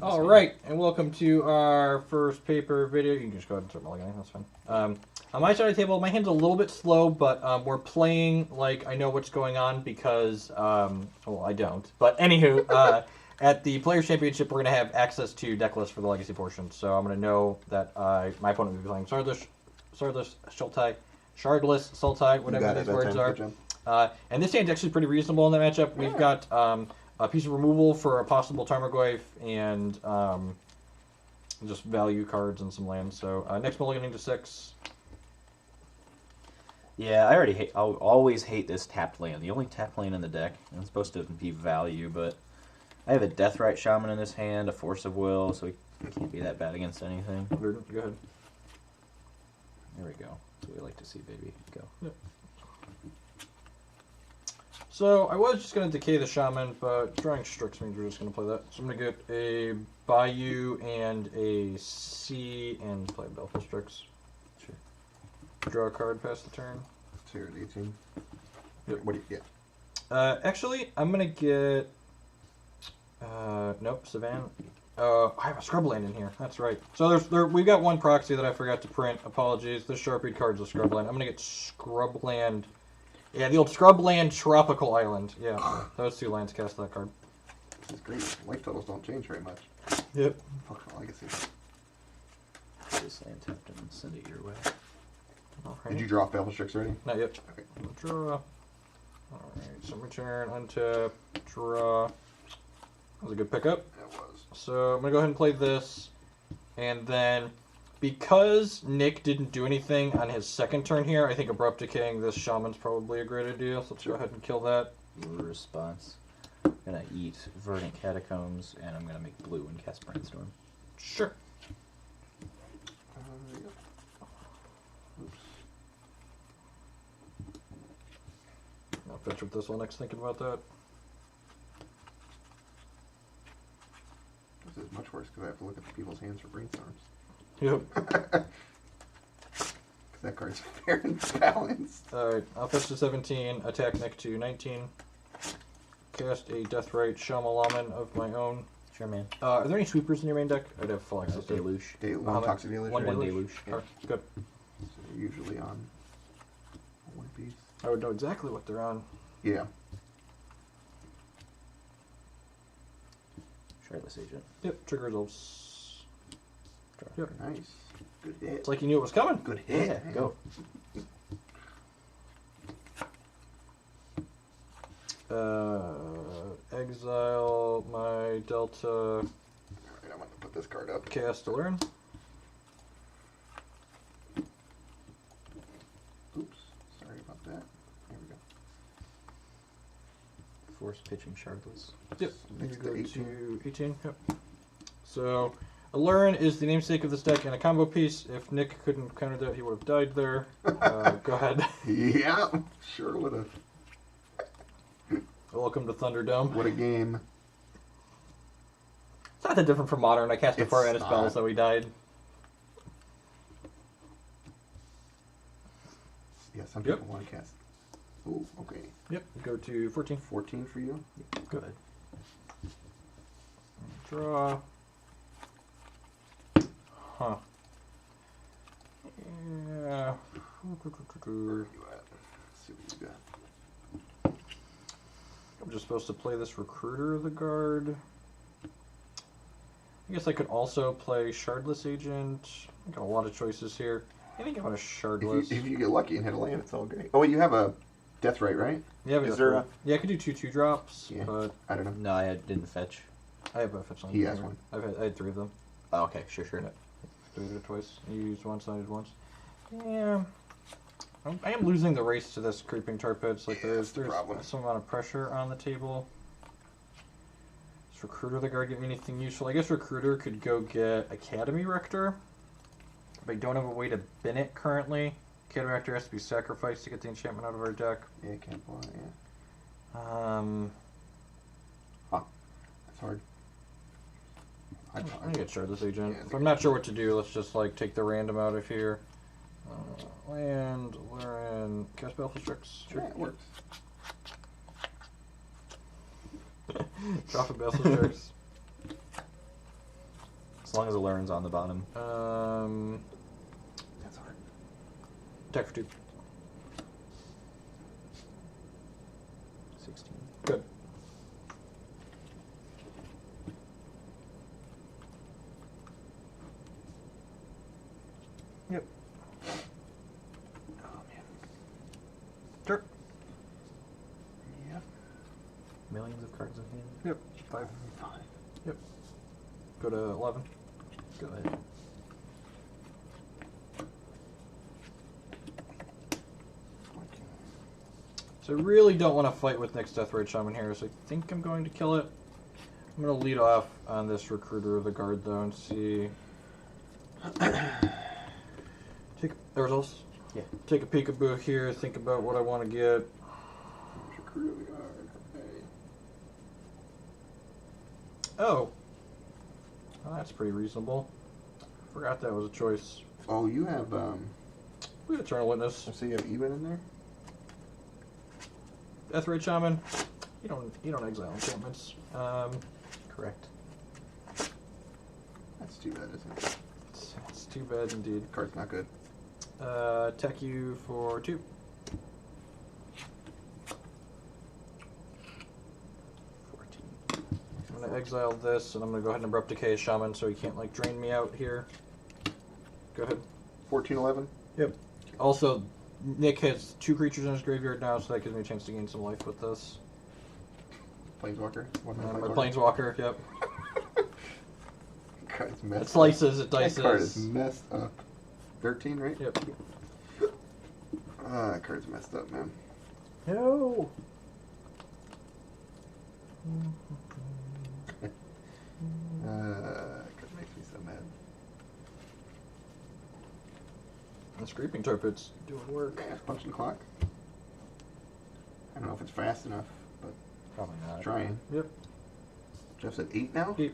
All right, and welcome to our first paper video. You can just go ahead and start mulliganing, that's fine. On my side of the table, my hand's a little bit slow, but we're playing like I know what's going on because, well, I don't. But anywho, at the Players' Championship, we're going to have access to deck lists for the Legacy portion. So I'm going to know that my opponent will be playing Shardless, Sultai, Shardless, Sultai, whatever these words are. And this hand's actually pretty reasonable in that matchup. We've got a piece of removal for a possible Tarmogoyf and just value cards and some lands. So next mulliganing to 6. Yeah, I always hate this tapped land. The only tapped land in the deck, and it's supposed to be value, but I have a Deathrite Shaman in this hand, a Force of Will, so it can't be that bad against anything. Go ahead. There we go. That's what we like to see, baby. Go. Yep. So I was just going to decay the Shaman, but drawing Strix means we're just going to play that. So I'm going to get a Bayou and a C and play Baleful Strix. Sure. Draw a card, pass the turn. So you're at 18? Yep. What do you get? Actually, I'm going to get... nope, Savannah. I have a Scrubland in here. That's right. So we've got one proxy that I forgot to print. Apologies. This Sharpie card's a Scrubland. I'm going to get Scrubland... Yeah, the old Scrubland Tropical Island. Yeah, those two lands cast that card. This is great. Life totals don't change very much. Yep. Fuck Legacy. This land tapped and send it your way. Right. Did you draw off Baleful Strix already? Not yet. Okay. Draw. Alright, so return, untap, draw. That was a good pickup. It was. So I'm going to go ahead and play this. And then, because Nick didn't do anything on his second turn here, I think Abrupt Decaying this Shaman's probably a great idea. So let's go ahead and kill that. Response. I'm going to eat Verdant Catacombs, and I'm going to make blue and cast Brainstorm. Sure. Yeah. Oops. I'll fetch with this one next, thinking about that. This is much worse because I have to look at the people's hands for Brainstorms. Yep. Because that card's fair and balanced. Alright, I'll fetch to 17, attack Nick to 19. Cast a Deathrite Shamalaman of my own. Sure, man. Are there any sweepers in your main deck? I'd have full access to it. Deluge. One Toxic Deluge. One right? Deluge. Yeah. Alright, good. So they're usually on one piece. I would know exactly what they're on. Yeah. Shardless Agent. Yep, trigger results. Yep. Nice. Good hit. It's like you knew it was coming. Good hit. Yeah, go. Exile my Delta. Alright, I'm going to put this card up. Cast Aluren. Oops. Sorry about that. There we go. Force pitching Shardless. Yep. Next You go to 18. to 18. Yep. So, Aluren is the namesake of this deck and a combo piece. If Nick couldn't counter that, he would have died there. Go ahead. Yeah, sure would have. Welcome to Thunderdome. What a game. It's not that different from Modern. I cast It's before I had a spell, not. so he died. Yeah, some Yep. people want to cast. Ooh, okay. Yep. Go to 14. 14 for you? Go ahead. Draw. Huh. Yeah. Where are you at? Let's see what you got. I'm just supposed to play this Recruiter of the Guard. I guess I could also play Shardless Agent. I got a lot of choices here. I think I want a Shardless. If you get lucky and hit a land, it's all great. Oh, wait, you have a Deathrite, right? Yeah, Is there a... Yeah, I could do 2/2 drops, Yeah. but I don't know. No, I didn't fetch. I have a fetch land. He has here. one. I had 3 of them. Oh, okay, sure. Yeah. Did it twice. You used once, I did once. Yeah. I am losing the race to this creeping tar pits. Like Yeah, that's the there's problem. some amount of pressure on the table. Does Recruiter of the Guard give me anything useful? I guess Recruiter could go get Academy Rector. But I don't have a way to bin it currently. Academy Rector has to be sacrificed to get the enchantment out of our deck. Yeah, can't pull it, yeah. That's hard. I'm gonna get Shardless Agent. Yeah, If I'm not sure what to do, let's just like take the random out of here. Land, Aluren, cast Baleful Strix. Yeah, it works. Drop a Baleful Strix. As long as Aluren's on the bottom. That's hard. Attack for 2. 16. Good. Yep. Oh man. Sure. Yep. Millions of cards in hand. Yep. 5. Yep. Go to 11. Go ahead. So I really don't want to fight with next Deathrite Shaman here, so I think I'm going to kill it. I'm going to lead off on this Recruiter of the Guard, though, and see... The results? Yeah. Take a peekaboo here, think about what I want to get. Recruit of the guard. Okay. Oh. Well, that's pretty reasonable. Forgot that was a choice. Oh, you have We have Eternal Witness. so you have even in there? Deathrite Shaman. You don't exile enchantments. Correct. That's too bad, isn't it? It's too bad indeed. Card's not good. Attack you for 2. 14. I'm going to exile this, and I'm going to go ahead and Abrupt Decay Shaman so he can't, like, drain me out here. Go ahead. 14, 11. Yep. Also, Nick has 2 creatures in his graveyard now, so that gives me a chance to gain some life with this. Planeswalker. My Planeswalker, yep. Card's messed It slices, it up. dices. That card is messed up. 13, right? Yep. Ah, that card's messed up, man. No! Card makes me so mad. The Scraping Torpid's doing work. Yeah, punch the clock. I don't know if it's fast enough, but Probably not. trying. Yep. Jeff's at 8 now? 8.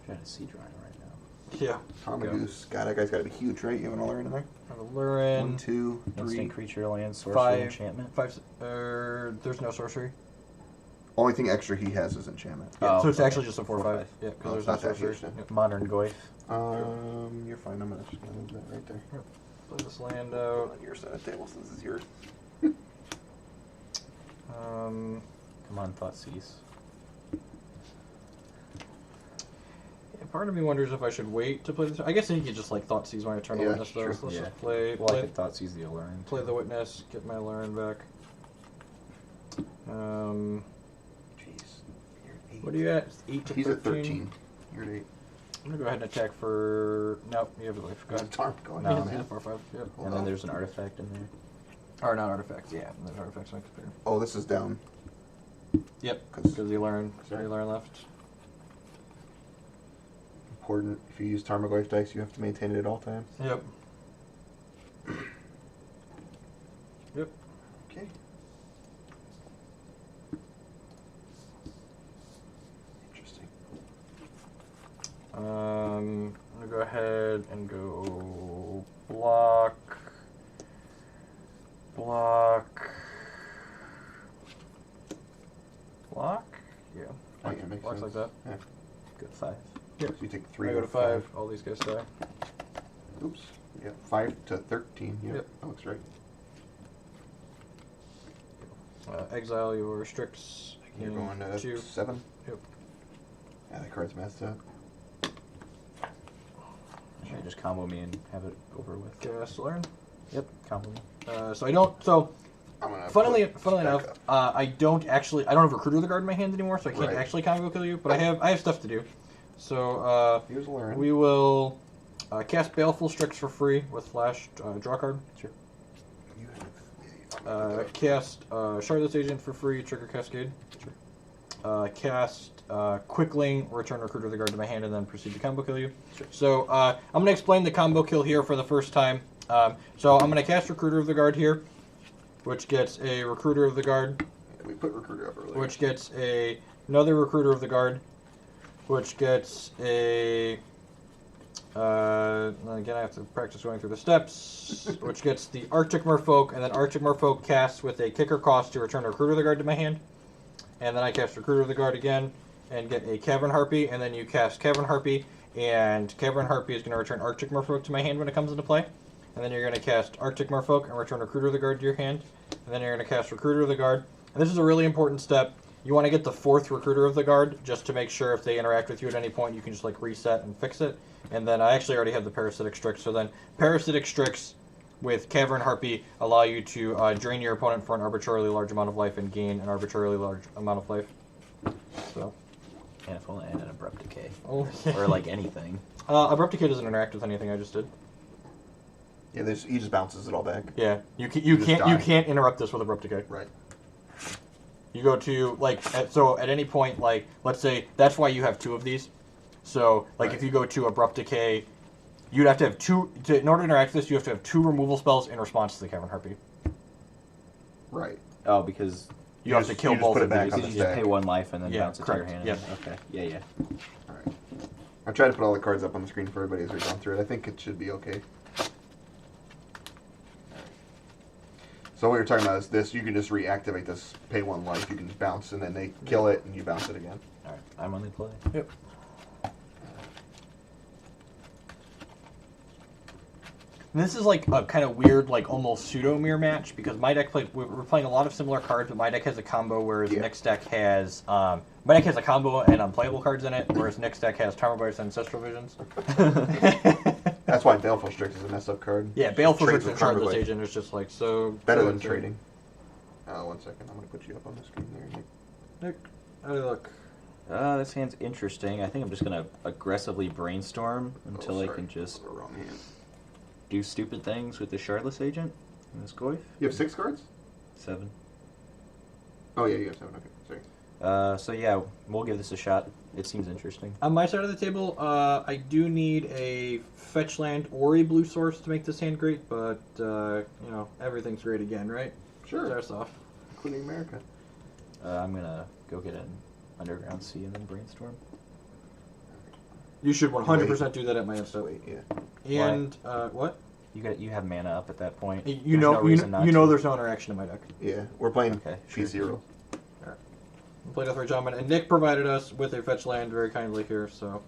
Trying to see drawing right now. Yeah. Tarmogoose. God, that guy's got to be huge, right? You have an Aluren in there? Aluren. 1, 2, 3. Instant creature, land, sorcery, 5. enchantment. 5. There's no sorcery. Only thing extra he has is enchantment. Yeah, Oh, so it's okay. actually just a 4/5. 4/5. Yeah, Oh, because there's it's no not that sorcery. huge then. Yep. Modern Goyf. You're fine. I'm just gonna move that right there. Play this land out. On your side of the table, since this is yours. Come on, Thoughtseize. Yeah, part of me wonders if I should wait to play this. I guess I could just like Thoughtseize my Eternal Yeah, Witness though. sure. So let's Yeah. just play Well, I could Thoughtseize the Aluren. play the Witness, get my Aluren back. Jeez. You're at 8. What are you at? 8 to He's 13. at 13. You're at 8. I'm gonna go ahead and attack for. Nope, you have life. Go Got ahead. Tarm going No, on, Yeah, man. 4/5. Yep. Hold And then on. there's an artifact in there. Or not artifacts. Yeah, there's artifacts on my computer. Oh, this is down. Yep, 'Cause- because you learn. Sorry. You learn left. Important. If you use Tarmogoyf dice, you have to maintain it at all times. Yep. Yep. Okay. Interesting. I'm gonna go ahead and go block. Yeah. Oh, yeah, makes Blocks sense. like that. Yeah. Good 5. Yep. So you take 3 I go to 5. All these guys die. Oops. Yeah, 5 to 13. Yep. Yep. That looks right. Exile your Strix. You're going to 2. 7. Yep. Yeah, that card's messed up. Should I just combo me and have it over with? Cast learn. Yep, combo me. So I don't. So I'm gonna funnily put enough, back up. I don't have Recruiter of the Guard in my hand anymore, so I can't Right. actually combo kill you. But I have stuff to do. So Here's Aluren. we will cast Baleful Strix for free with flash. Draw card. Sure. You have, yeah, you Cast Shardless Agent for free. Trigger Cascade. Sure. Cast Quickling, return Recruiter of the Guard to my hand, and then proceed to combo kill you. Sure. So I'm going to explain the combo kill here for the first time. So I'm going to cast Recruiter of the Guard here, which gets a Recruiter of the Guard, We put Recruiter up earlier. which gets another Recruiter of the Guard, which gets a... again, I have to practice going through the steps, which gets the Arctic Merfolk, and then Arctic Merfolk casts with a kicker cost to return Recruiter of the Guard to my hand. And then I cast Recruiter of the Guard again, and get a Cavern Harpy, and then you cast Cavern Harpy, and Cavern Harpy is going to return Arctic Merfolk to my hand when it comes into play. And then you're going to cast Arctic Merfolk and return Recruiter of the Guard to your hand. And then you're going to cast Recruiter of the Guard. And this is a really important step. You want to get the 4th Recruiter of the Guard, just to make sure if they interact with you at any point, you can just like reset and fix it. And then I actually already have the Parasitic Strix, so then Parasitic Strix with Cavern Harpy allow you to drain your opponent for an arbitrarily large amount of life and gain an arbitrarily large amount of life. So. And if only I had an Abrupt Decay. Oh, Or like anything. Abrupt Decay doesn't interact with anything I just did. Yeah, he just bounces it all back. Yeah, you can't interrupt this with Abrupt Decay. Right. You go to at any point, like, let's say that's why you have 2 of these. So like if you go to Abrupt Decay, you'd have to have 2 in order to interact with this. You have to have 2 removal spells in response to the Cavern Harpy. Right. Oh, because you have to kill both of these. You just pay 1 life and then bounce it to your hand. Yeah. Okay. Yeah. All right. I tried to put all the cards up on the screen for everybody as we're going through it. I think it should be okay. So what you're talking about is this. You can just reactivate this, pay 1 life. You can bounce, and then they kill it, and you bounce it again. All right. I'm on the play. Yep. And this is like a kind of weird, like almost pseudo mirror match because my deck we're playing a lot of similar cards, but my deck has a combo, whereas Nick's deck has my deck has a combo and unplayable cards in it, whereas Nick's deck has Tarmogoyf's Ancestral Visions. That's why Baleful Strix is a messed up card. Yeah, Baleful Trades Strix with and Shardless Tarmogoyf. Agent is just like so Better so than insane. trading. 1 second. I'm going to put you up on the screen there, Nick. Nick, how do you look? This hand's interesting. I think I'm just going to aggressively brainstorm until I can just Wrong hand. do stupid things with the Shardless Agent and this Goyf. You have 6 cards? 7. Oh, yeah, you have 7. Okay, sorry. So yeah, we'll give this a shot. It seems interesting. On my side of the table, I do need a fetch land or a blue source to make this hand great, but you know, everything's great again, right? Sure. Starts off. Including America. I'm going to go get an Underground Sea and then brainstorm. You should 100% do that at my instant. Wait, yeah. And what? You have mana up at that point. You There's know, no reason not you know to. there's no interaction in my deck. Yeah, we're playing Okay, P0. sure. Play Deathray Shaman, and Nick provided us with a fetch land very kindly here, so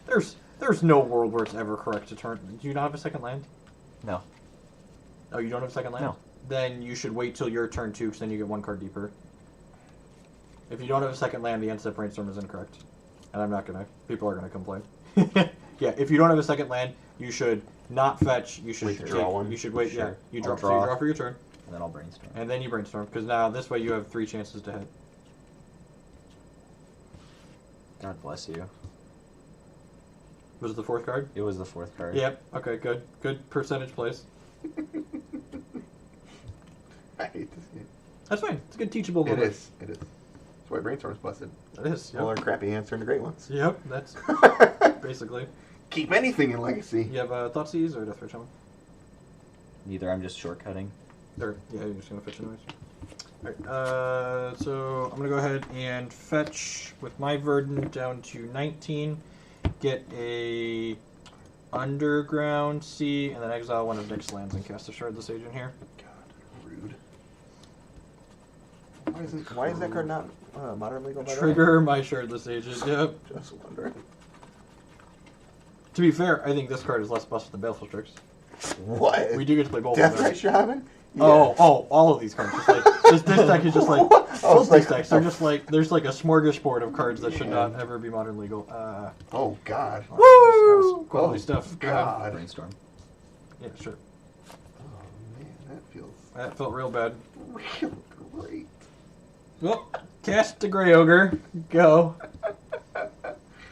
there's no world where it's ever correct to turn. Do you not have a second land? No. Oh, you don't have a second land? No. Then you should wait till your turn 2, because then you get 1 card deeper. If you don't have a second land, the end-step brainstorm is incorrect. And I'm not gonna. People are gonna complain. Yeah, if you don't have a second land, you should not fetch. You should Wait to draw one? You should wait. Sure. Yeah, you I'll draw. So you draw for your turn, And then I'll brainstorm. and then you brainstorm. Because now this way you have 3 chances to hit. God bless you. Was it the 4th card? It was the 4th card. Yep. Okay. Good. Good percentage place. I hate this game. That's fine. It's a good teachable It moment. is. It is. That's why Brainstorm's busted. It is. All our Yep. crappy hands turn to great ones. Yep. That's basically. Keep anything in Legacy. You have Thoughtseize or Deathray Shaman? Neither. I'm just shortcutting. Or yeah, you're just gonna fetch anyways. Alright, so I'm gonna go ahead and fetch with my Verdant down to 19, get a Underground Sea, and then exile one of Nick's lands and cast a Shardless Agent here. God, rude. Why is that card not modern legal? By the way? Trigger my Shardless Agent. Yep. Just wondering. To be fair, I think this card is less busted than Baleful Strix. What? We do get to play both of them. Deathray Shaman? Yeah. Oh, all of these cards. Just like this deck is just like I was both these like, decks. They're just like there's like a smorgasbord of cards that should not ever be modern legal. Oh God. That was quality Oh, stuff. Go ahead. God. Brainstorm. Yeah, sure. Oh man, that feels That felt real bad. real great. Well, cast the Grey Ogre. Go.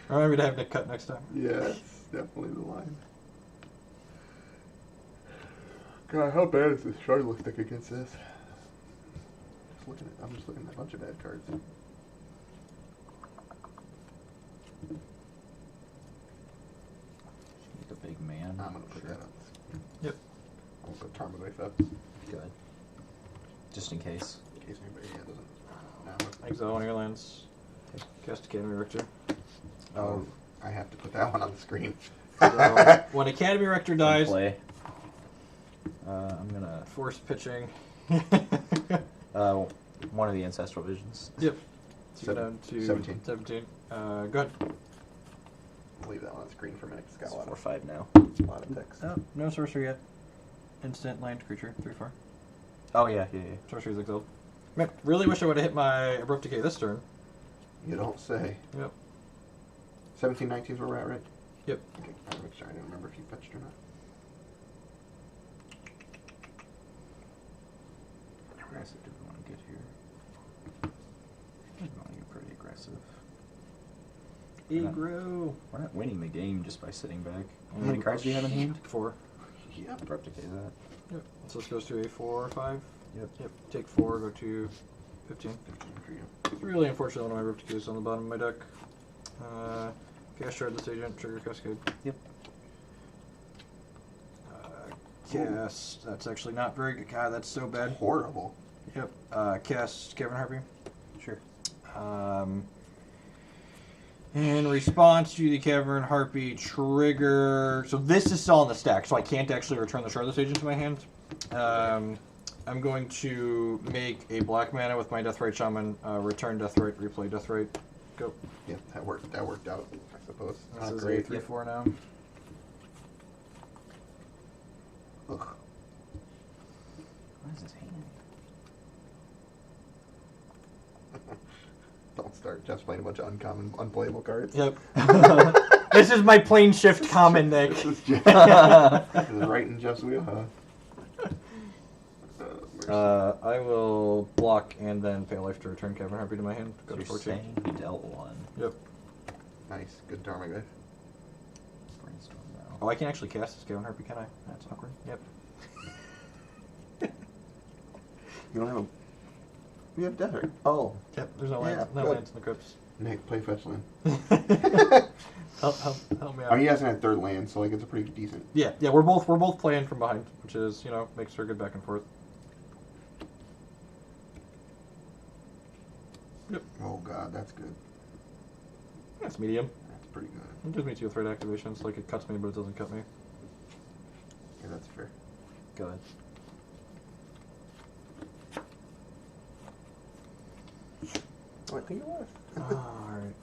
Remember to have Nick cut next time. Yes, definitely the line. God, how bad is this Shardless deck against this? I'm just looking at a bunch of bad cards. Like a big man. I'm gonna put that up. Yep. I'll put Tarmogoyf up Good. Just in case. in case anybody doesn't. No. Exile one of your lands. Cast Academy Rector. Oh, I have to put that one on the screen. So, when Academy Rector dies, Play. I'm gonna. force pitching. One of the ancestral visions. Yep. So you're down to 17. 17. Go ahead. Leave that one on screen for a minute. It's got It's a lot 4/5 of, now. lot of text. Oh, no sorcery yet. Instant land creature, 3/4. Oh yeah. Sorcery's exiled. Man, really wish I would have hit my Abrupt Decay this turn. You don't say. Yep. 17, 19 is where we're at, right? Yep. Okay, I'm sorry, I don't remember if you fetched or not. How aggressive do we want to get here? We want to get pretty aggressive. Aggro. We're not winning the game just by sitting back. How many cards do you have in hand? 4. Yep. Abrupt Decay that. Yep. So this goes to a 4 or 5. Yep. Yep. Take 4, go to 15. 15 for you. It's really unfortunate one of my Abrupt Decays on the bottom of my deck. Cast Shardless Agent, trigger Cascade. Yep. Cast. That's actually not very good. God, that's so bad. Horrible. Yep. Cast Cavern Harpy. Sure. In response to the Cavern Harpy trigger, so this is still on the stack, so I can't actually return the Shardless Agent to my hand. I'm going to make a black mana with my Deathrite Shaman, return Deathrite, replay Deathrite. Go. Yeah, that worked out, I suppose. This Not is great. a 3/4 now. Ugh. What is his hand? Don't start just playing a bunch of uncommon, unplayable cards. Yep. This is my plane shift common, Nick. This is right in Jeff's wheelhouse. I will block and then pay life to return Cavern Harpy to my hand. Go So to you're 14. saying he dealt 1. Yep. Nice, good Dharma guy. Brainstorm now. Oh, I can actually cast this Cavern Harpy, can I? That's awkward. Yep. You don't have a. You have Desert. Oh, Yep. There's no Yeah, lands. No good. lands in the crypts. Nick, play fetch land. help me out. I mean, he hasn't had third land, so like it's a pretty decent. Yeah. We're both playing from behind, which is makes for a good back and forth. Yep. Oh god, that's good. That's medium. That's pretty good. It gives me 2 threat activations, like it cuts me, but it doesn't cut me. Yeah, that's fair. Go ahead. Oh, I think it was. Alright.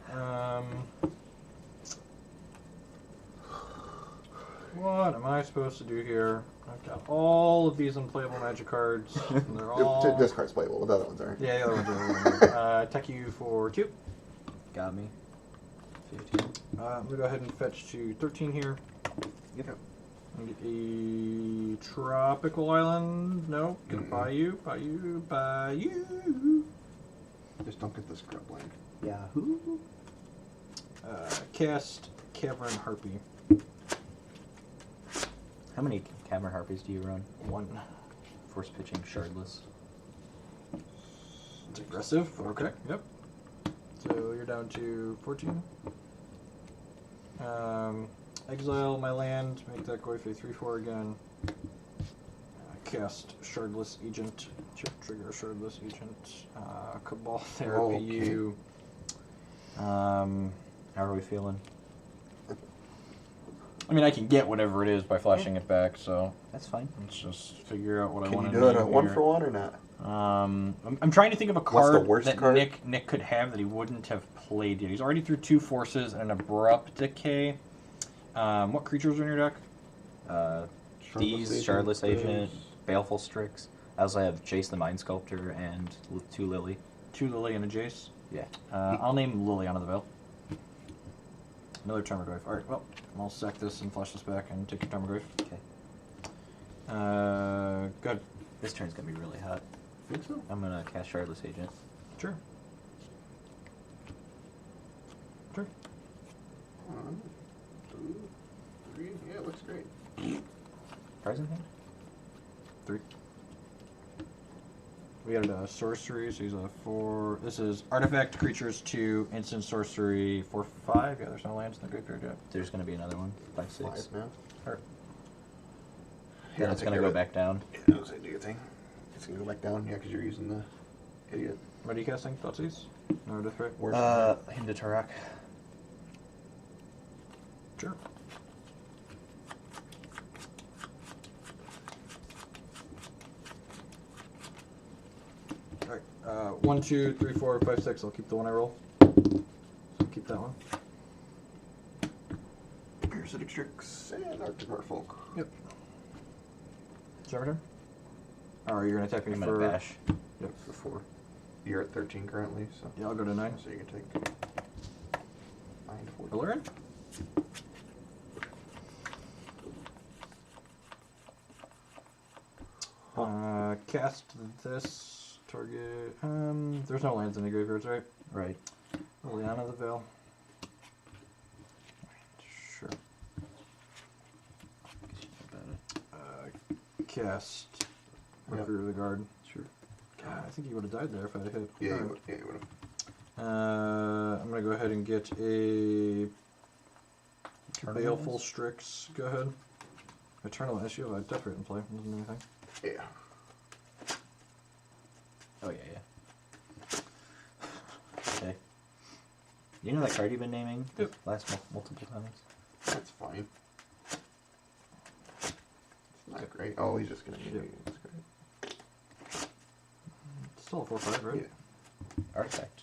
What am I supposed to do here? I've got all of these unplayable magic cards. And they're all. This card's playable, but the other ones aren't. Yeah, the other ones are. Attack you for 2. Got me. 15. I'm going to go ahead and fetch to 13 here. Yep. And get a tropical island. No, gonna buy you. Just don't get the scrub land. Yahoo. Cast Cavern Harpy. How many Cavern Harpies do you run? 1. Force pitching Shardless. It's aggressive, but okay. Yep. So you're down to 14. Exile my land, make that go a 3/4 again. Cast Shardless Agent. Trigger Shardless Agent. Cabal Therapy. Okay. You. How are we feeling? I mean, I can get whatever it is by flashing it back, so That's fine. let's just figure out what I Can want you to do it name a 1 here. for 1 or not? I'm trying to think of a What's card the worst that card? Nick could have that he wouldn't have played yet. He's already through 2 forces and an Abrupt Decay. What creatures are in your deck? These, Shardless Agent, Baleful Strix. I also have Jace the Mind Sculptor and 2 Lily. 2 Lily and a Jace. Yeah. I'll name Lily onto the Veil. Another Termaglyph. Alright, well, I'll sack this and flash this back and take your Termaglyph. Okay. Good. This turn's gonna be really hot. Think so? I'm gonna cast Shardless Agent. Sure. 1, 2, 3. Yeah, it looks great. Cards in hand? 3. We got a sorcery, so he's a 4. This is artifact creatures 2, instant sorcery 4/5. Yeah, there's no lands in the graveyard yet. There's gonna be another one. 5/6. 5 now. Alright. Then it's gonna go back down. Yeah, I'll say do your thing. It's gonna go back down, yeah, because you're using the idiot. What are you casting? Thoughtseize? No death rate? Him to Tarak. Sure. Alright, 1, 2, 3, 4, 5, 6. I'll keep the one I roll. So keep that one. Parasitic Strix and Arctic Merfolk. Yep. Is that my turn? Or you're gonna attack me I'm for gonna bash. Yep. For 4. You're at 13 currently, so. Yeah, I'll go to 9. So you can take 9 to 14. Aluren? Cast this target. There's no lands in the graveyards, right? Right. Liliana the Veil. Sure. Cast Recruit of the Guard. Sure. God, I think he would have died there if I'd hit. Yeah, Alright. you would have. I'm gonna go ahead and get a Eternal Baleful Witness? Strix. Go ahead. Eternal Witness. You have a Death Rate in play. Doesn't do anything. Yeah. Oh yeah. Okay. You know that card you've been naming the Yep. last multiple times? That's fine. It's not great. Oh, he's just gonna give Yep. you. That's great. It's still a 4/5, right? Yeah. Artifact.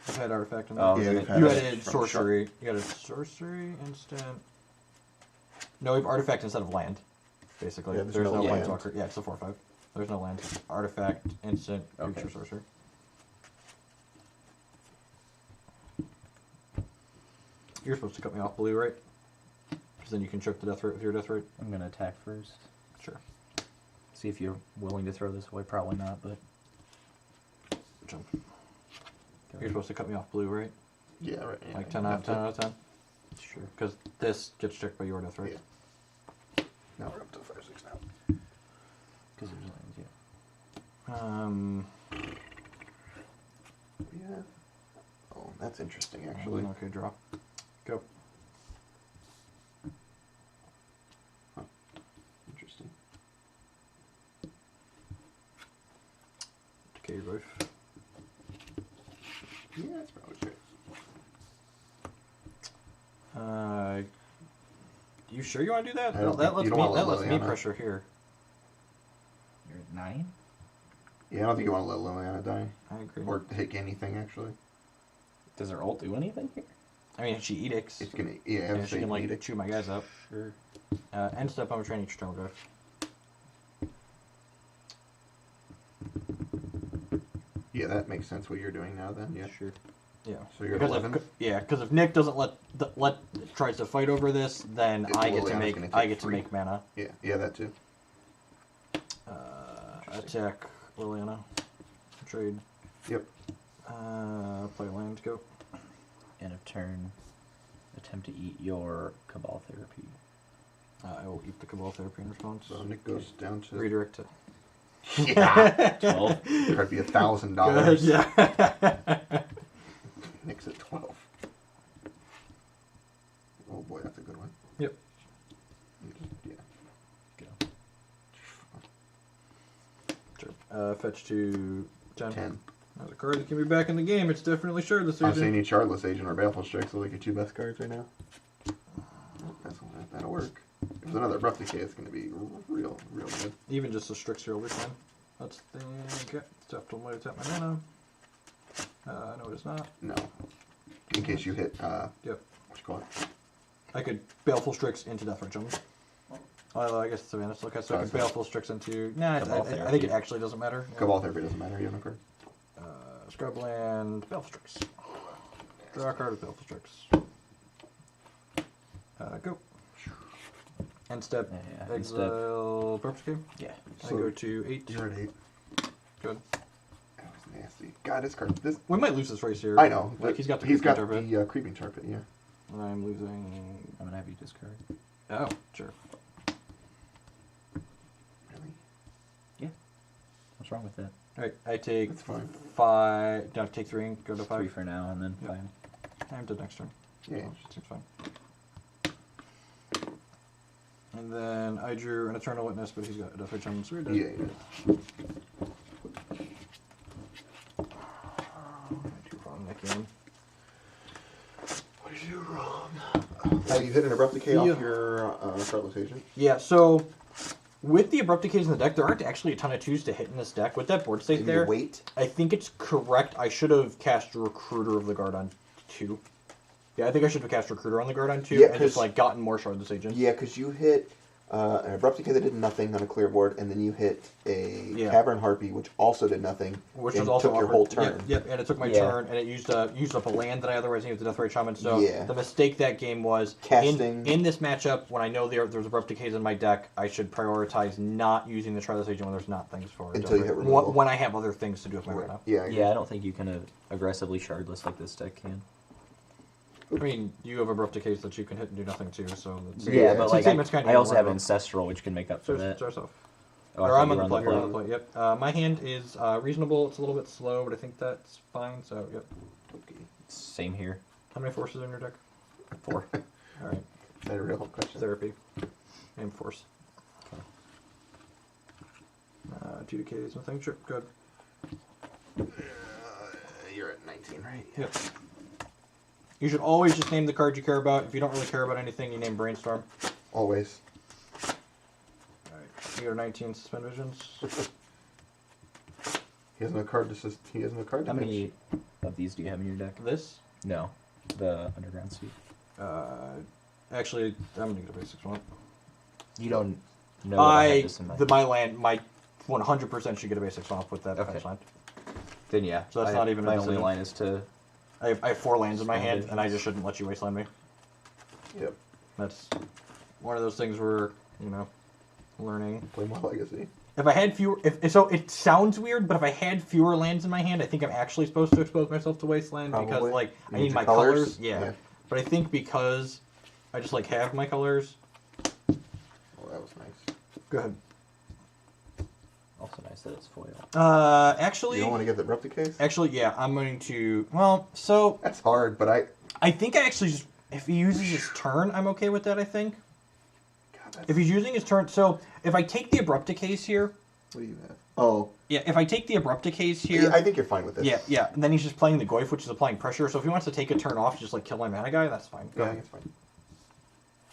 I've had Artifact in Oh, there. then we've it- had You it added from Sorcery. You got a Sorcery instant. No, we have Artifact instead of land. Basically, Yeah, there's there's no no land. land. Talker. Yeah, it's a 4/5. There's no land. Artifact, instant, Okay. creature, sorcery. You're supposed to cut me off blue, right? Because then you can choke the death rate with your death rate. I'm gonna attack first. Sure. See if you're willing to throw this away. Probably not, but Jump. go You're ahead. supposed to cut me off blue, right? Yeah, right. Yeah, Like you 10 out have of 10 to- out of 10. Sure. Because this gets checked by your death rate. Yeah. Now we're up to 5, 6 now. Because there's lands, yeah. Yeah. Oh, that's interesting, actually. Okay, draw. Go. Interesting. Decay your life. Yeah, that's probably great. You sure you want to do that? I don't That think- lets you me. don't wanna That let lets me Liliana- pressure here. You're at 9? Yeah, I don't think you want to let Liliana die. I agree. Or take anything, actually. Does her ult do anything here? I mean, if she edicts, It's gonna, yeah, and she say can like edict. chew my guys up. Sure. End step, I'm training external drive. Yeah, that makes sense what you're doing now then, yeah. Sure. Yeah. So you're at because 11? if Nick doesn't tries to fight over this, then It's I get to Liliana's make gonna I take get to 3. make mana. Yeah, that too. Attack Liliana. Trade. Yep. Play land. Go. End of turn. Attempt to eat your Cabal Therapy. I will eat the Cabal Therapy in response. So Nick goes down to... Redirect to. Yeah! 12. That'd be $1,000. Good, yeah. Nick's at 12. Oh boy, that's a good one. Yep. Yeah. Go. Sure. Fetch to 10. 10. That's a card that can be back in the game. It's definitely Shardless I'm saying Agent. you need Shardless Agent or Baleful Strix, so like your 2 best cards right now. That'll work. If there's another Abrupt Decay, it's going to be real good. Even just a Strix here will be fine. Let's think. Okay. Step told me to tap my mana. No, it is not. No. In case you hit, Yep. what you call it? I could Baleful Strix into Death Rage. I guess it's advantage. Okay, so I could Sorry. Baleful Strix into. Nah, Cabal I think Therapy. it actually doesn't matter. Cabal Therapy doesn't matter, you have no card. Scrubland, Baleful Strix. Draw a card with Baleful Strix. Go. End step. Yeah, end step. Exile Purpose Cave. Yeah. I So go to 8. You're at 8. Good. That was nasty. God, this card. This. We might lose this race here. I know. Like, he's got the He's got Creeping Tar Pit. the Creeping Tar Pit, yeah. And I'm losing. I'm going to have you discard. Oh, sure. Really? Yeah. What's wrong with that? Alright, I take That's fine. 5. No, take 3 and go to 5. 3 for now, and then Yep. 5. I'm to next turn. Yeah. Seems fine. And then I drew an Eternal Witness, but he's got a Death Rage on, so we're dead. Yeah, yeah. Too wrong, Nick in. What did you do wrong? You hit an Abrupt Decay Yeah. off your Shardless Agent. Yeah, so With the Abrupt Decays in the deck, there aren't actually a ton of 2s to hit in this deck. With that board state You there, wait. I think it's correct. I should have cast Recruiter of the Guard on 2. Yeah, I think I should have cast Recruiter on the Guard on 2 and just like gotten more Shardless Agents. Yeah, because you hit an Abrupt Decay that did nothing on a clear board, and then you hit a Cavern Harpy, which also did nothing, which and was also took your offered, whole turn. Yep, and it took my turn, and it used up a land that I otherwise needed with the Deathrite Shaman. So Yeah. the mistake that game was Casting. in this matchup when I know there's Abrupt Decays in my deck, I should prioritize not using the Shardless Agent when there's not things for it. Until you hit removal. When I have other things to do with my mana. Yeah, Yeah, I don't think you can aggressively Shardless like this deck can. I mean, you have Abrupt Decays that you can hit and do nothing to, so it's, Yeah, but like it's I also have Ancestral, which can make up for that. Start off. Oh, Or I I'm thought on the you play. were You're on the play. Yep. My hand is reasonable. It's a little bit slow, but I think that's fine. So yep. Same here. How many forces are in your deck? 4. All right. Is that a real question? Therapy. And force. Okay. 2 decays, nothing. Sure. Good. You're at 19, right? Yep. You should always just name the card you care about. If you don't really care about anything, you name Brainstorm. Always. Alright. You got 19 Suspend Visions. He has no card to he has no card to How pitch. many of these do you have in your deck? This? No, the Underground Suit. Actually, I'm gonna get a basics one. You don't know. That I have this in My 100% should get a basics one with that Okay. fetch land. Then yeah. So that's not even my a only decision. line is to. I have 4 lands in my hand, Suspend and I Visions. just shouldn't let you wasteland me. Yep. That's one of those things where, learning. Play my legacy. If I had fewer, so it sounds weird, but if I had fewer lands in my hand, I think I'm actually supposed to expose myself to wasteland because Probably. like You I need need my your colors. colors? Yeah. Yeah. But I think because I just like have my colors. Oh, that was nice. Go ahead. Also nice that it's foil. Actually, You don't want to get the Abrupt Decays? actually, yeah, I'm going to. Well, so That's hard, but I think I actually just if he uses his turn, I'm okay with that. I think God, that's, if he's using his turn, so if I take the Abrupt Decays here, what do you have? Oh. yeah, if I take the Abrupt Decays here, Yeah, I think you're fine with this. yeah, and then he's just playing the Goyf, which is applying pressure. So if he wants to take a turn off, just like kill my mana guy, that's fine. Go Yeah, I ahead. think it's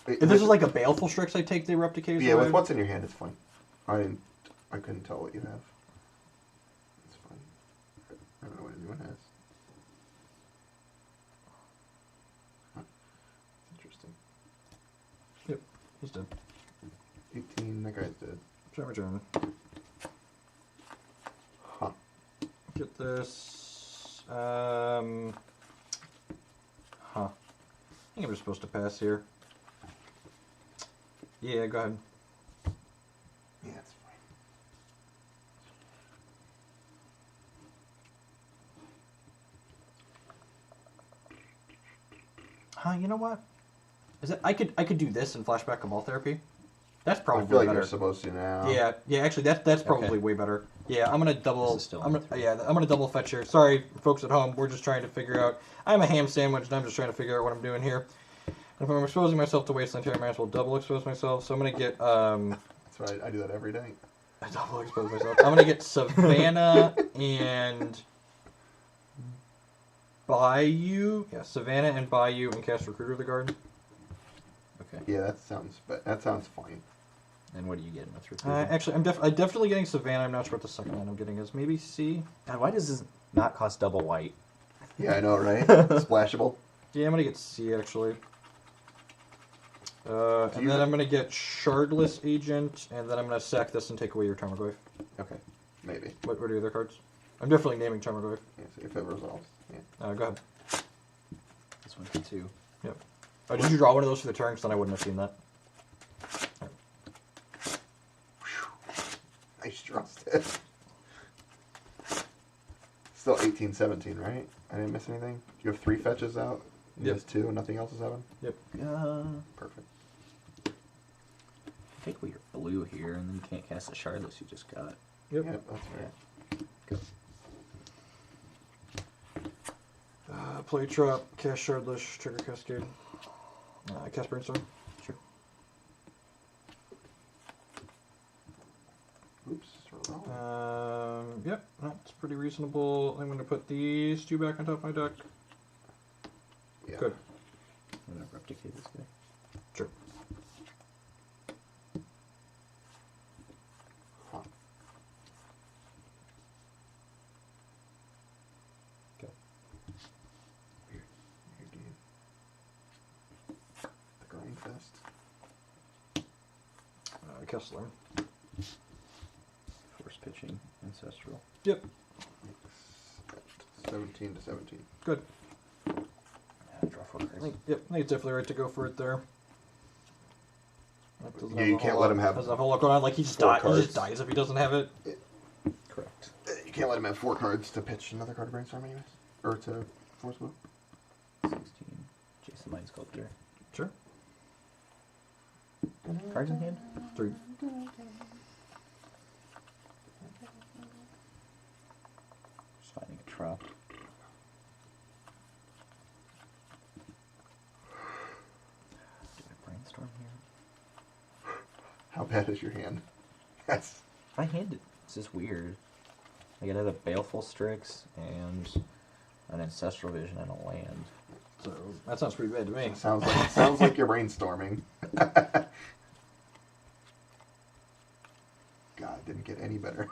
fine. If this is like a Baleful Strix, I take the Abrupt Decays Yeah, away. with what's in your hand, it's fine. I couldn't tell what you have. It's fine. I don't know what anyone has. Huh. Interesting. Yep, he's dead. 18, that guy's dead. Turn my turn. Huh. Get this. I think I'm just supposed to pass here. Yeah, go ahead. Yeah, it's fine. You know what? Is it? I could do this in Flashback Cabal Therapy. That's probably I feel like better. you're supposed to now. Yeah. Actually, that's probably Okay. way better. Yeah, I'm gonna double. This is still I'm on gonna double fetch here. Sorry, folks at home. We're just trying to figure out. I'm a ham sandwich, and I'm just trying to figure out what I'm doing here. And if I'm exposing myself to wasteland here, I might as well double expose myself. So I'm gonna get That's right. I do that every day. I double expose myself. I'm gonna get Savannah and Bayou. Yeah, Savannah and Bayou and cast Recruiter of the Guard. Okay. Yeah, that sounds fine. And what are you getting with Recruiter? Actually, I'm definitely getting Savannah. I'm not sure what the second one I'm getting is. Maybe C. God, why does this not cost double white? Yeah, I know, right? Splashable. Yeah, I'm gonna get C actually. And then I'm gonna get Shardless Agent, and then I'm gonna sack this and take away your Tarmogoyf. Okay, maybe. What are your other cards? I'm definitely naming Tarmogoyf. Yeah, see if it resolves. Yeah. Go ahead. This one for 2. Yep. Did you draw one of those for the turn? Because then I wouldn't have seen that. Nice draw, Steph. Still 18-17, right? I didn't miss anything. You have 3 fetches out. You Yep. missed 2, and nothing else is happening. Yep. Perfect. Take away your blue here, and then you can't cast the Shardless you just got. Yep. Yep, that's right. Go. Play Trap, cast Shardless, trigger Cascade. Cast Brainstorm. Sure. Oops. Wrong. Yep, that's pretty reasonable. I'm going to put these 2 back on top of my deck. Yeah. Good. I'm gonna replicate this guy. Sure. Kessler. Force pitching, ancestral. Yep. 17 to 17. Good. Draw 4 cards. I think it's definitely right to go for it there. That doesn't Yeah, have you a can't whole let lot- him have doesn't have a whole lot going on. Like he just 4 dies. He cards. just dies if he doesn't have it. Correct. You can't let him have 4 cards to pitch another card of brainstorm, anyways. Or to force will. 16. Jason Mind Sculptor. Sure. Cards in hand? 3. Just finding a trop. Do I brainstorm here? How bad is your hand? That's My hand is just weird. Like it has a Baleful Strix and an Ancestral Vision and a land. So that sounds pretty bad to me. sounds like you're brainstorming. God, didn't get any better.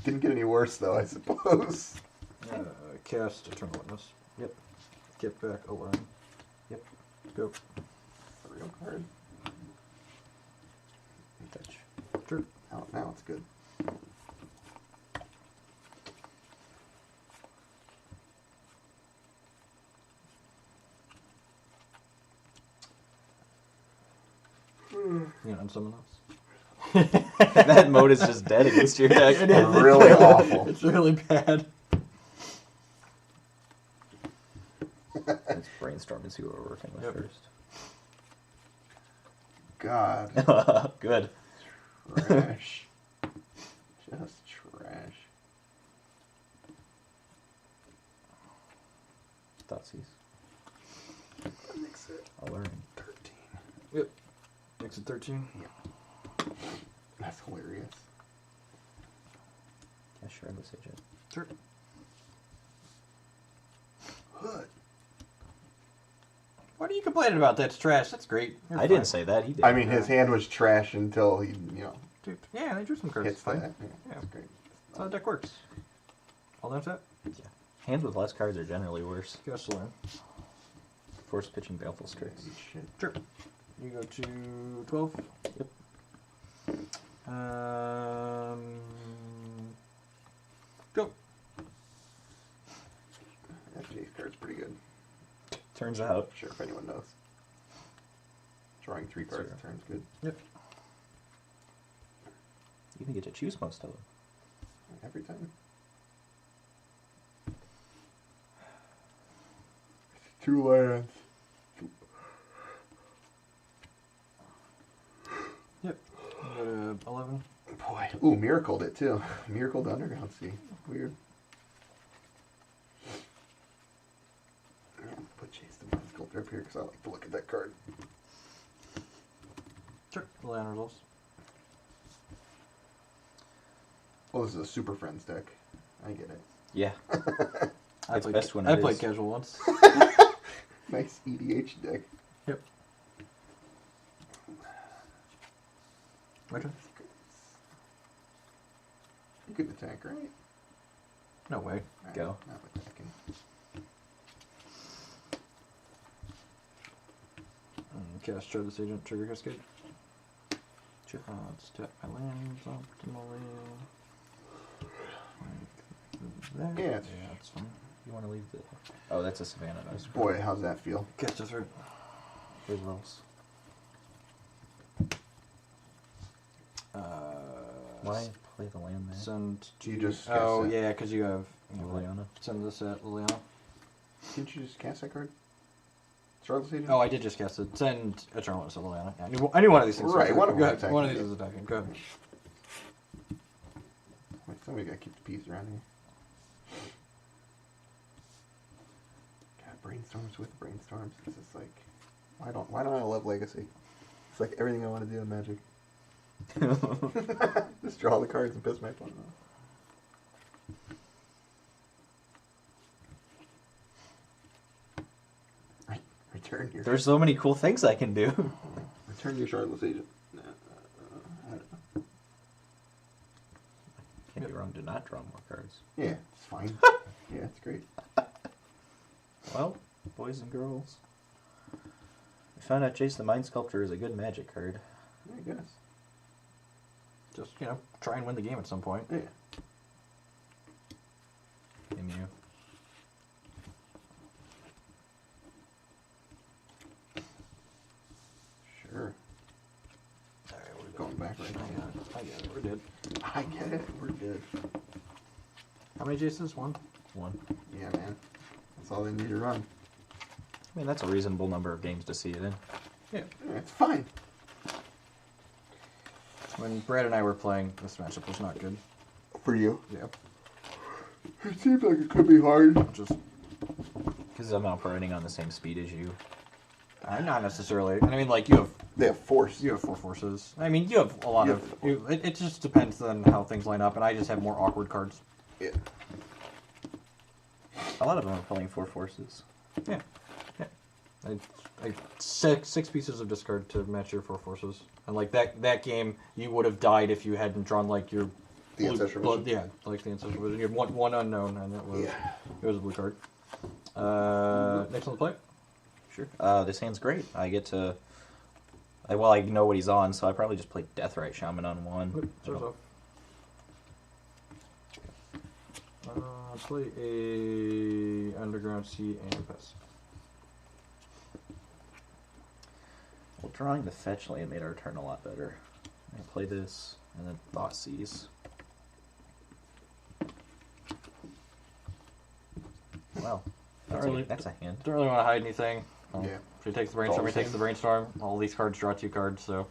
Didn't get any worse though, I suppose. Cast Eternal Witness. Yep. Get back Aluren. Yep. Go. A real card. Touch. Sure. Now it's good. You know, unsummon those. That mode is just dead against your deck. It is. Really awful. It's really bad. Let's brainstorm and see what we're working with Yep. first. God. Good. Trash. Just trash. Thoughtseize. That makes it Aluren. 13. Yep. Makes it 13. That's hilarious. Yeah, Shardless Agent. Sure. Hood. What are you complaining about? That's trash. That's great. You're I fine. didn't say that. He did. I mean, his hand was trash until he, Dude, yeah, they drew some cards. hits It's fine. that. Yeah, Yeah. that's great. That's how the deck works. All that's it. Yeah. Hands with less cards are generally worse. Kessler. Force pitching Baleful Strix. Eat shit. Sure. You go to 12. Yep. Go. That Jace card's pretty good. Turns out. Sure, if anyone knows. Drawing 3 cards Zero. a turn's good. Yep. You even get to choose most of them. Every time. 2 lands. Yep. You go to 11. Boy. Ooh, miracled it too. Miracled Underground Sea. Weird. Yeah, put Chase the Mind Sculptor up here because I like to look at that card. Sure. Land results. Oh, this is a Super Friends deck. I get it. Yeah. I It's played, best when I it played is. casual once. Nice EDH deck. Yep. My turn? You could attack, right? No way. Go. Not attacking. Cast Shardless Agent, trigger Cascade. Sure. Let's tap my lands optimally. Like that. Yeah, it's- Yeah, that's fine. You want to leave the... Oh, that's a Savannah. Nice. Boy, how's that feel? Cast a third. Here's Wells. Why play the land there? Send to You just oh cast it. yeah, because you have Liliana. Send this at Liliana. Didn't you just cast that card? Shardless Agent? Oh, I did just cast it. Send Eternal Witness to Liliana. Yeah, any one of these things. Right, is one of Go them ahead. attacking. One of these is attacking. Go ahead. Wait, somebody gotta keep the peace around here. God, brainstorms with brainstorms. It's just like, why don't I love Legacy? It's like everything I want to do in Magic. Just draw the cards and piss my opponent off. Return your There's so many cool things I can do. return your Shardless Agent. I don't know. Can't be wrong to not draw more cards. Yeah, it's fine. Yeah, it's great. Well, boys and girls, Found out Jace the Mind Sculptor is a good Magic card. I guess. Just, you know, try and win the game at some point. Yeah. Emu. Sure. Alright, we're Going back right now. I get it. We're good. I get it. We're good. How many Jaces? One? One. Yeah, man. That's all they need to run. I mean, that's a reasonable number of games to see it in. Yeah. Yeah, it's fine. When Brad and I were playing, this matchup was not good. For you. Yeah. It seems like it could be hard. Just, Because I'm operating on the same speed as you. not necessarily. I mean, like, you have They have force. 4 forces. I mean, you have a lot You of... have It just depends on how things line up, and I just have more awkward cards. Yeah. A lot of them are playing 4 forces. Yeah. Yeah. I 6 pieces of discard to match your 4 forces. And, like, that game, you would have died if you hadn't drawn, like, your... The Ancestral Vision. Yeah, like the Ancestral Vision. You had one unknown, and it was, Yeah. it was a blue card. Next on the play? Sure. This hand's great. I get to... Well, I know what he's on, so I probably just play Deathrite Shaman on 1. Starts off. Play a Underground Sea and Pass. Well, drawing the fetch land made our turn a lot better. I play this, and then Thought Seize. Wow. That's, really- that's a hand. Don't really want to hide anything. Yeah. If he takes the Brainstorm, he It's all takes the the Brainstorm. All these cards draw 2 cards, so...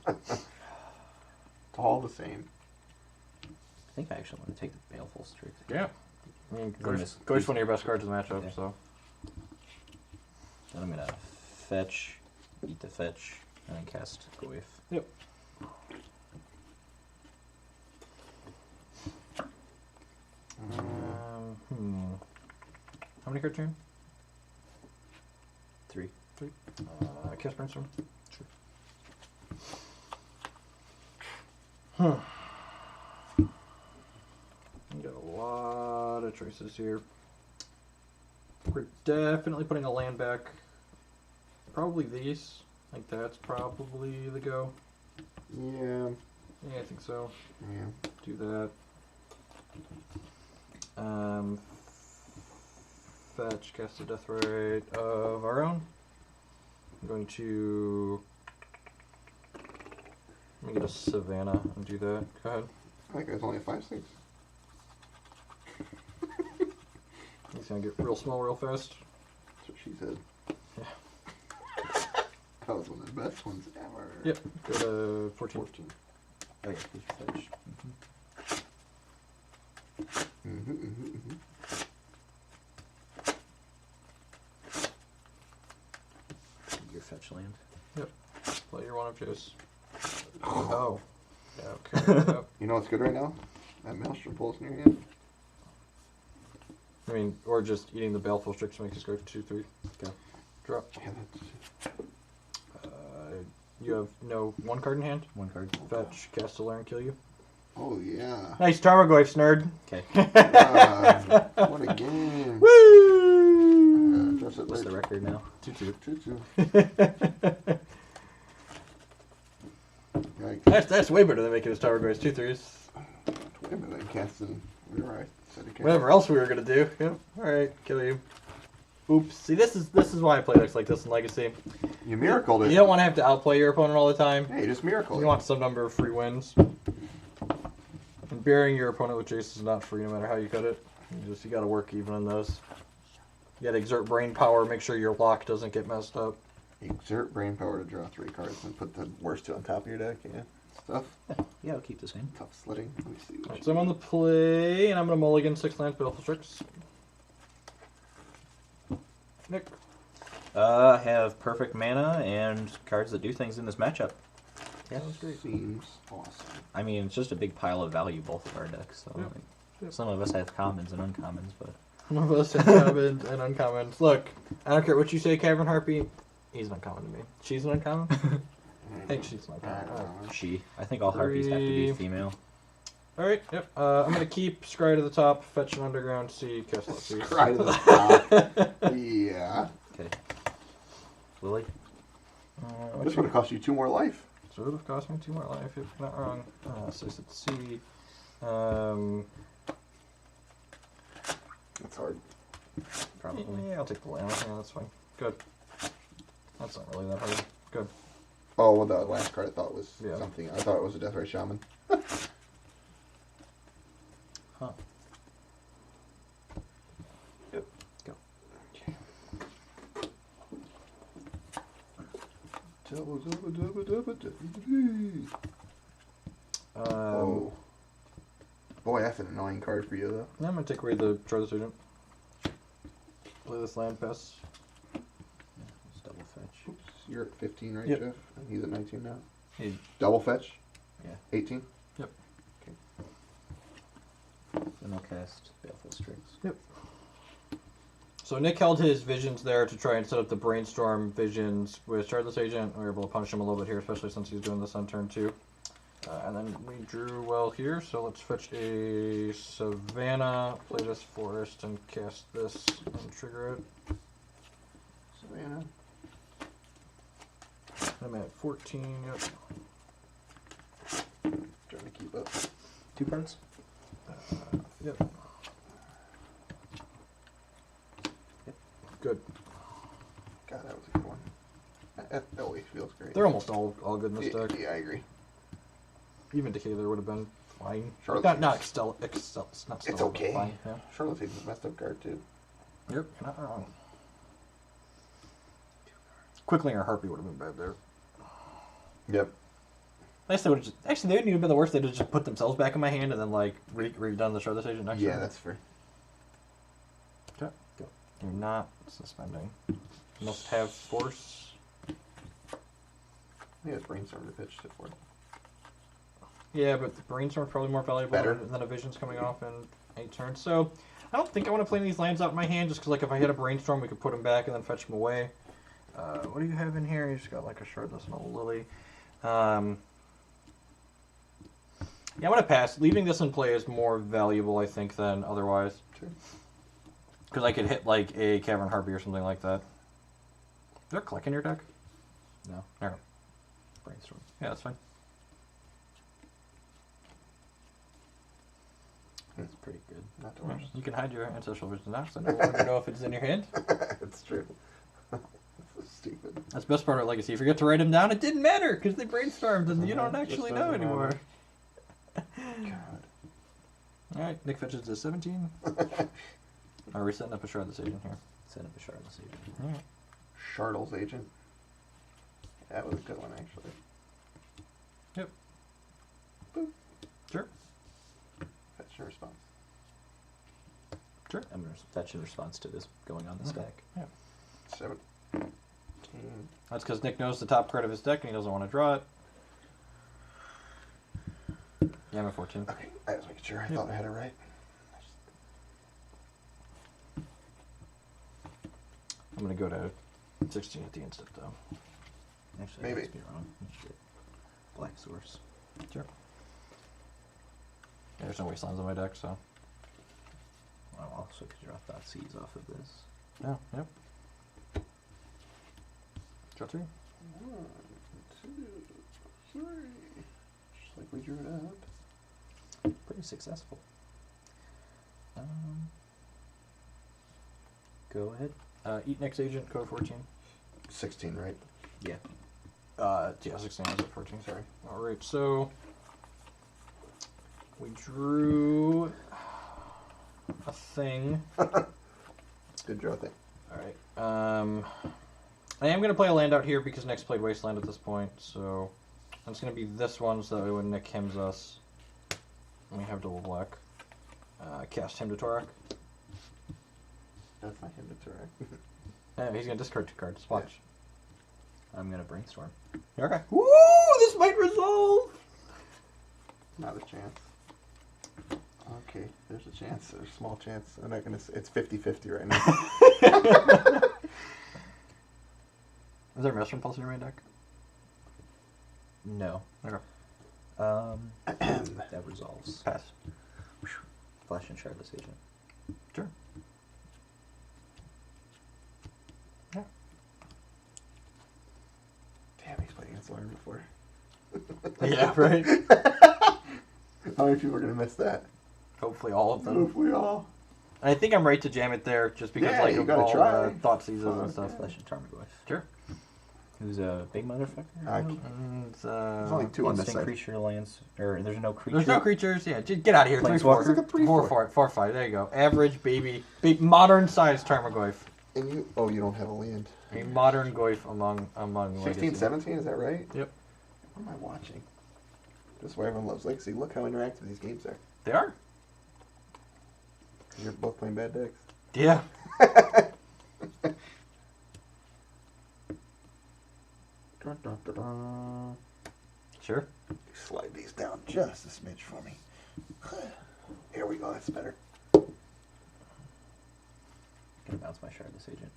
It's all the same. I think I actually want to take the Baleful Strix. Yeah. I mean, Goodness. Goyf's one of your best cards in the matchup, Yeah. so... Then I'm going to fetch, eat the fetch, and then cast Goyf. Yep. How many cards are in? 3. Cast Brainstorm. Sure. We got a lot of choices here. We're definitely putting a land back. Probably these. Like that's probably the go. Yeah. Yeah, I think so. Yeah. Do that. Fetch, cast a Deathrite of our own. I'm going to... Let me get a Savannah and do that. Go ahead. I think it's only a 5/6. He's gonna get real small real fast. That's what she said. Yeah. That was one of the best ones ever. Yep. Go to 14. 14. Oh, yeah, please fetch. Mm-hmm, mm-hmm, mm-hmm. Your fetch land. Play your one of choice. Oh. Yeah, okay. Yep. You know what's good right now? That Maelstrom pulse in your hand. I mean, or just eating the Baleful Strix makes us go 2/3. Okay. Drop. Yeah, that's... You have no 1 card in hand. 1 card. Fetch, cast Aluren, kill you. Oh, yeah. Nice Tarmogoyfs, nerd. Okay. What a game. Woo! Just at What's the record now? 2/2. 2-2. Yikes. That's way better than making us Tarmogoyfs 2/3s. Wait a minute, casting. You're right. Whatever else we were gonna do. Yep. All right, kill you. Oops. See, this is why I play decks like this in Legacy. You miracled it. You don't want to have to outplay your opponent all the time. Hey, you just miracled You it. want some number of free wins. And burying your opponent with Jace is not free, no matter how you cut it. You gotta work even on those. You gotta exert brain power, make sure your lock doesn't get messed up. Exert brain power to draw 3 cards and put the worst 2 on top of your deck. Yeah. Stuff. Yeah, I'll keep the same. Tough slitting. Let me see. What Alright, so I'm on the play, and I'm gonna mulligan 6 lands, Baleful Strix. Nick. I have perfect mana and cards that do things in this matchup. Yeah, that's great. seems awesome. I mean, it's just a big pile of value, both of our decks. So Yep. like, Yep. some of us have commons and uncommons, but Some of us have commons and uncommons. Look, I don't care what you say, Cavern Harpy. He's an uncommon to me. She's an uncommon? I think she's an uncommon. she. I think all harpies have to be 3. female. Alright, yep. I'm gonna keep Scry to the top, fetch an Underground Sea, cast Sea. Cry to the top. Yeah. Okay. Lily? This would have cost you 2 more life. So it would have cost me 2 more life if not wrong. So let's see. That's hard. Probably. Yeah, I'll take the land. Yeah, that's fine. Good. That's not really that hard. Good. Oh, well, the last card I thought was Yeah. something. I thought it was a Deathray Shaman. Huh. Yep. Go. Oh. Boy, that's an annoying card for you, though. Yeah, I'm going to take away the Shardless Agent. Play this land pass. Let's double fetch. Oops, you're at 15, right, Yep. Jeff? And he's at 19 now. Hey. Double fetch? Yeah. 18? Yep. Then I'll cast Baleful Strings. Yep. So Nick held his visions there to try and set up the brainstorm visions with Shardless Agent. We were able to punish him a little bit here, especially since he's doing this on turn 2. And then we drew well here, so let's fetch a Savannah, play this forest, and cast this and trigger it. Savannah. I'm at 14, yep. Trying to keep up. 2 cards? Yep. Good. God, that was a good one. That always feels great. They're almost all good in this Yeah, deck. yeah, I agree. Even Decay there would have been fine. Shardless Not Agent's- stellar, it's not stellar, It's but okay. fine, yeah. Shardless Agent's a messed up card, too. Yep, you're not wrong. Quicklinger Harpy would have been bad there. Yep. I guess they would have just, actually, they wouldn't even been the worst. They'd have just put themselves back in my hand and then, like, redone the Shardless Agent next Yeah, turn. that's fair. Okay, go. You're not suspending. You must have force. Yeah, it's Brainstorm to pitch to for it. Yeah, but the Brainstorm's probably more valuable Better. than a Vision's coming off in 8 turns. So, I don't think I want to play these lands out in my hand, just because, like, if I hit a Brainstorm, we could put them back and then fetch them away. What do you have in here? You just got, like, a Shardless and a Lily. Yeah, I'm going to pass. Leaving this in play is more valuable, I think, than otherwise. Sure. Because I could hit, like, a Cavern Harpy or something like that. Is there a click in your deck? No. No. Brainstorm. Yeah, that's fine. That's pretty good. Not the Yeah, worst. you can hide your Ancestral Vision now, so I never want to know if it's in your hand. It's true. That's so stupid. That's the best part of Legacy. If you forget to write them down, it didn't matter, because they brainstormed, and you don't Just actually know doesn't anymore. God. Alright, Nick fetches to 17. Are we setting up a Shardless Agent here? Set up a Shardless Agent. Alright. Shardless Agent. That was a good one, actually. Yep. Boop. Sure. Fetch your response. Sure. I'm going to fetch in response to this going on this Okay. deck. Yeah. 17. That's because Nick knows the top card of his deck and he doesn't want to draw it. Yeah, I'm at 14. Okay, I was making sure. I Yep. thought I had it right. I'm going to go to 16 at the instant, though. Actually, Maybe. I must be wrong. Shit. Black Source. Sure. Yeah, there's no wastelands on my deck, so. I also could draw Thoughtseize off of this. Yeah, yep. Draw 3. 1, 2, 3. Just like we drew it out. Pretty successful. Go ahead. Eat Nick's Agent, code 14. 16, right? Yeah. Yeah, 16 I was at 14, sorry. Alright, so we drew a thing. Good draw thing. Alright. I am going to play a land out here because Nick's played Wasteland at this point, so it's going to be this one so that way when Nick hymns us, we have double black. Cast Hymn to Torak. That's not him to Turek. He's going to discard 2 cards. Watch. I'm going to Brainstorm. Okay. Woo! This might resolve! Not a chance. Okay, there's a chance. There's a small chance. I'm not gonna. It's 50-50 right now. Is there a Maelstrom Pulse in your main deck? No. Okay. That resolves. Pass. Flash and Shardless Agent. Sure. Yeah. before. Yeah, right? How many people are going to miss that? Hopefully all of them. Hopefully all. And I think I'm right to jam it there just because Yeah, like you of gotta all try. the thought seizes Fun, and stuff. yeah. Flesh and Tarmogoyf. Sure. Who's a big motherfucker? And, There's only 2 on this Instinct side. creature lands, or there's no creature. there's no creatures. Yeah, just get out of here. 3/4. It's like a 3/4. 4/5. There you go. Average baby, modern sized Tarmogoyf. And you don't have a land. A modern goyf among 16, legacy. 17, is that right? Yep. What am I watching? This is why everyone loves Legacy. Look how interactive these games are. They are. You're both playing bad decks. Yeah. Dun, dun, dun, dun. Sure. Slide these down just a smidge for me. Here we go, that's better. Gonna bounce my Shardless Agent.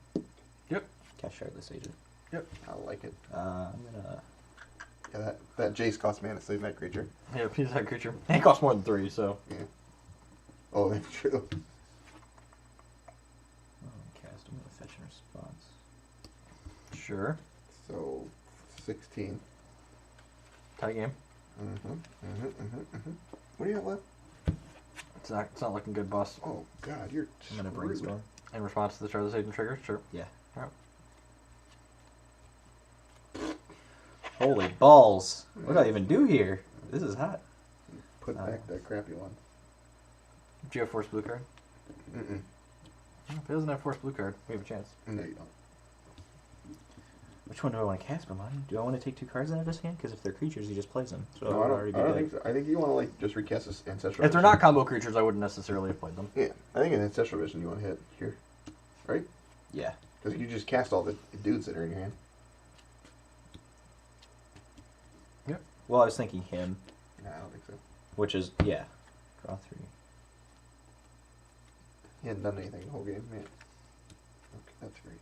Yep. Cast Shardless Agent. Yep. I like it. I'm gonna. Yeah, that Jace costs mana, save that creature. Yeah, piece of that creature. And it costs more than 3, so. Yeah. Oh, that's true. Cast. I'm gonna fetch in response. Sure. So, 16. Tie game. What do you have left? It's not looking good, boss. Oh, God, you're I'm gonna screwed. brainstorm. In response to the Shardless Agent trigger? Sure. Yeah. Alright. Holy balls! What do I even do here? This is hot. Put back that crappy one. Do you have force blue card? Mm-mm. If it doesn't have force blue card, we have a chance. No, you don't. Which one do I want to cast, Mamani? Do I want to take 2 cards out of his hand? Because if they're creatures, he just plays them. So No, I'll I already don't, be I don't dead. think so. I think you want to, like, just recast this Ancestral If they're Vision. not combo creatures, I wouldn't necessarily have played them. Yeah, I think in Ancestral Vision you want to hit here. Right? Yeah. Because you just cast all the dudes that are in your hand. Yep. Well, I was thinking him, Nah, I don't think so. which is, yeah. Draw 3. He hadn't done anything the whole game, man. Okay, that's great.